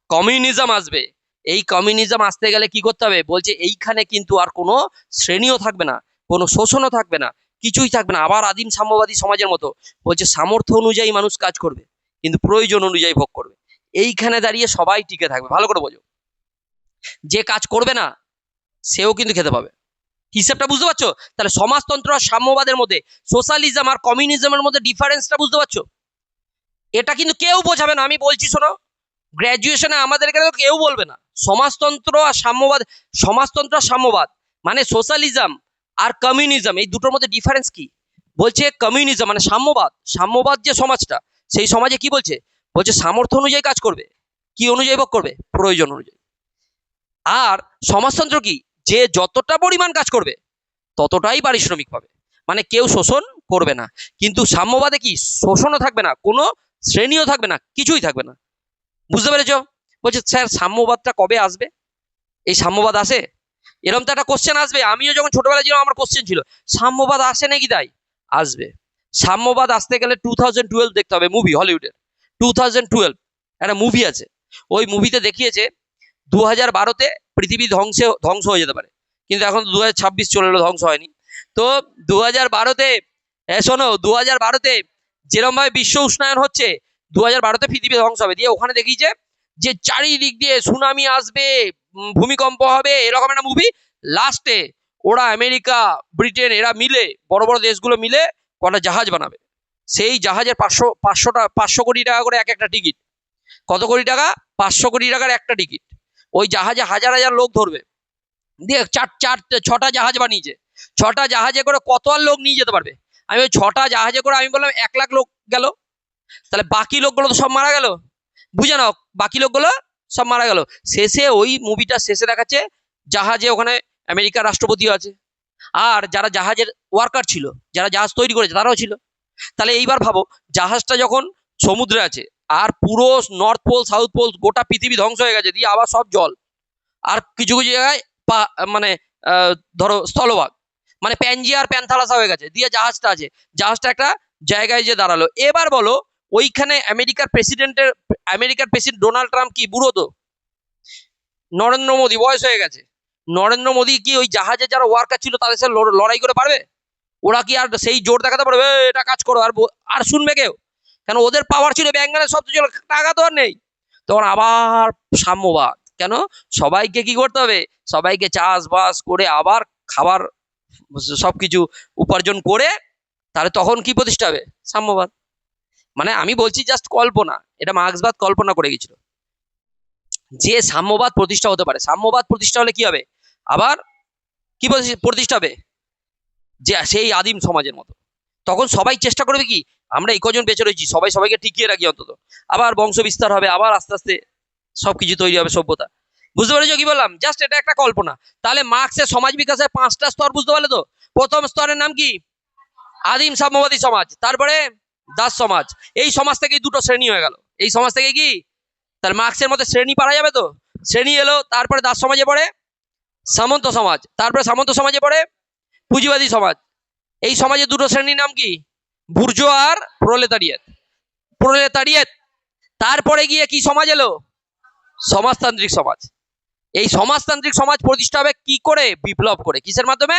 কমিউনিজম আসবে। এই কমিউনিজম আসতে গেলে কি করতে হবে? বলছে এইখানে কিন্তু আর কোনো শ্রেণীও থাকবে না, কোনো শোষণও থাকবে না, কিছুই থাকবে না। আবার আদিম সাম্যবাদী সমাজের মতো বলছে সামর্থ্য অনুযায়ী মানুষ কাজ করবে, কিন্তু প্রয়োজন অনুযায়ী ভোগ করবে। এইখানে দাঁড়িয়ে সবাই টিকে থাকবে। ভালো করে বোঝো, যে কাজ করবে না সেও কিন্তু খেতে পাবে। হিসাবটা বুঝতে পারছো? তাহলে সমাজতন্ত্র আর সাম্যবাদের মধ্যে, সোশ্যালিজম আর কমিউনিজমের মধ্যে ডিফারেন্সটা বুঝতে পারছো? এটা কিন্তু কেউ বোঝাবে না, আমি বলছি শোনো। গ্র্যাজুয়েশনে আমাদের এখানে কেউ বলবে না সমাজতন্ত্র আর সাম্যবাদ। সমাজতন্ত্র আর সাম্যবাদ মানে সোশ্যালিজম আর কমিউনিজম, এই দুটোর মধ্যে ডিফারেন্স কি? বলছে কমিউনিজম মানে সাম্যবাদ যে সমাজটা, সেই সমাজে কি বলছে? বলছে সামর্থ্য অনুযায়ী কাজ করবে। কি অনুযায়ী ভোগ করবে? প্রয়োজন অনুযায়ী। আর সমাজতন্ত্র কি? যে যতটা পরিমাণ কাজ করবে ততটাই পারিশ্রমিক পাবে, মানে কেউ শোষণ করবে না। কিন্তু সাম্যবাদে কি? শোষণও থাকবে না, কোনো শ্রেণীও থাকবে না, কিছুই থাকবে না। বুঝতে পেরেছো? বলছে স্যার সাম্যবাদটা কবে আসবে? এই সাম্যবাদ আসে? এরকম তো একটা কোশ্চেন আসবে। আমিও যখন ছোটবেলায় ছিলাম আমার কোশ্চেন ছিল সাম্যবাদ আসে নাকি? তাই আসবে। সাম্যবাদ আসতে গেলে 2012 দেখতে হবে মুভি, হলিউডের 2012 একটা মুভি আছে। ওই মুভিতে দেখিয়েছে 2012-তে পৃথিবী ধ্বংস হয়ে যেতে পারে, কিন্তু এখন 2026 চলে এলো, ধ্বংস হয়নি। তো 2012-তে শোনো, 2012-তে যেরকম ভাবে বিশ্ব উষ্ণায়ন হচ্ছে, 2012-তে পৃথিবী ধ্বংস হবে। দিয়ে ওখানে দেখিয়েছে যে চারিদিক দিয়ে সুনামি আসবে, ভূমিকম্প হবে, এরকম একটা মুভি। লাস্টে ওরা আমেরিকা, ব্রিটেন এরা মিলে, বড় বড় দেশগুলো মিলে কটা জাহাজ বানাবে। সেই জাহাজের 500 কোটি টাকা করে এক একটা টিকিট। কত কোটি টাকা? 500 কোটি টাকার একটা টিকিট। ওই জাহাজে হাজার হাজার লোক ধরবে। দিয়ে 6টা জাহাজ বানিয়েছে। 6টা জাহাজে করে কত আর লোক নিয়ে যেতে পারবে? আমি ওই 6টা জাহাজে করে আমি বললাম 1 লাখ লোক গেল, তাহলে বাকি লোকগুলো তো সব মারা গেল। বুঝে নাও, বাকি লোকগুলো সব মারা গেল। শেষে ওই মুভিটা শেষে দেখাচ্ছে জাহাজে ওখানে আমেরিকার রাষ্ট্রপতিও আছে, আর যারা জাহাজের ওয়ার্কার ছিল, যারা জাহাজ তৈরি করেছে তারাও ছিল। তাহলে এইবার ভাবো, জাহাজটা যখন সমুদ্রে আছে আর পুরো নর্থ পোল সাউথ পোল গোটা পৃথিবী ধ্বংস হয়ে গেছে, দিয়ে আবার সব জল, আর কিছু কিছু জায়গায় মানে ধরো স্থলভাগ, মানে প্যানজিয়ার প্যান্থালাসা হয়ে গেছে, দিয়ে জাহাজটা আছে, জাহাজটা একটা জায়গায় যে দাঁড়ালো। এবার বলো ওইখানে আমেরিকার প্রেসিডেন্ট ডোনাল্ড ট্রাম্প কি বুড়ো? তো নরেন্দ্র মোদী বয়স হয়ে গেছে, নরেন্দ্র মোদী কি ওই জাহাজে যারা ওয়ার্কার ছিল তাদের সাথে লড়াই করে পারবে? ওরা কি আর সেই জোর দেখাতে পারবে এটা কাজ করো? আর শুনবে কেউ? কেন, ওদের পাওয়ার ছিল, ব্যাঙ্গানের শব্দ ছিল, টাকা তো আর নেই। তখন আবার সাম্যবাদ, কেন সবাইকে কি করতে হবে, সবাইকে চাষবাস করে আবার খাবার সবকিছু উপার্জন করে, তাহলে তখন কি প্রতিষ্ঠা হবে? সাম্যবাদ। মানে আমি বলছি জাস্ট কল্পনা, এটা মার্ক্সবাদ কল্পনা করে গেছিল যে সাম্যবাদ প্রতিষ্ঠা হতে পারে। সাম্যবাদ প্রতিষ্ঠা হলে কি হবে? আবার কি প্রতিষ্ঠা হবে? যে সেই আদিম সমাজের মতো। তখন সবাই চেষ্টা করবে কি, আমরা এই কজন বেঁচে রয়েছি, সবাই সবাইকে টিকিয়ে রাখি অন্তত, আবার বংশ বিস্তার হবে, আবার আস্তে আস্তে সবকিছু তৈরি হবে, সভ্যতা। বুঝতে পেরেছো কি বললাম? জাস্ট এটা একটা কল্পনা। তাহলে মার্ক্সের সমাজ বিকাশের 5টা স্তর বুঝতে পারলে তো? প্রথম স্তরের নাম কি? আদিম সাম্যবাদী সমাজ। তারপরে দাস সমাজ। এই সমাজ থেকেই দুটো শ্রেণী হয়ে গেল। এই সমাজ থেকে কি, তাহলে মার্ক্সের মধ্যে শ্রেণী পারা যাবে তো? শ্রেণী এলো, তারপরে দাস সমাজে পড়ে সামন্ত সমাজ, তারপরে সামন্ত সমাজে পড়ে পুঁজিবাদী সমাজ। এই সমাজে দুটো শ্রেণীর নাম কি? বুর্জোয়া আর প্রলেতারিয়েত। প্রলেতারিয়েত। তারপরে গিয়ে কি সমাজ এলো? সমাজতান্ত্রিক সমাজ। এই সমাজতান্ত্রিক সমাজ প্রতিষ্ঠা হবে কি করে? বিপ্লব করে। কিসের মাধ্যমে?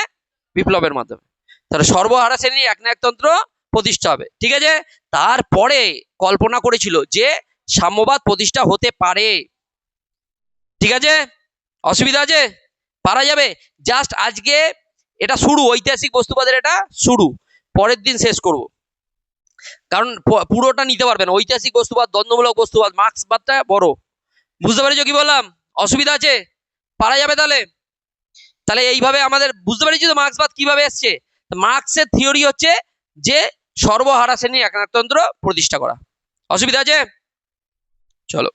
বিপ্লবের মাধ্যমে। তাহলে সর্বহারা শ্রেণীর এক না একতন্ত্র প্রতিষ্ঠা হবে, ঠিক আছে? তারপরে কল্পনা করেছিল যে সাম্যবাদ প্রতিষ্ঠা হতে পারে, ঠিক আছে? অসুবিধা আছে? পারা যাবে? জাস্ট আজকে এটা শুরু, ঐতিহাসিক বস্তুবাদের এটা শুরু, পরের দিন শেষ করব, কারণ পুরোটা নিতে পারবে না। ঐতিহাসিক বস্তুবাদ, দ্বন্দ্বমূলক বস্তুবাদ, মার্ক্সবাদটা বড়। বুঝতে পেরেছো কি বললাম? অসুবিধা আছে? পারা যাবে তাহলে? তাহলে এইভাবে আমাদের বুঝতে পেরেছি তো মার্ক্সবাদ কিভাবে এসছে। মার্ক্সের থিওরি হচ্ছে যে সর্বহারা শ্রেণীর একনায়কতন্ত্র প্রতিষ্ঠা করা। অসুবিধা আছে? চলো।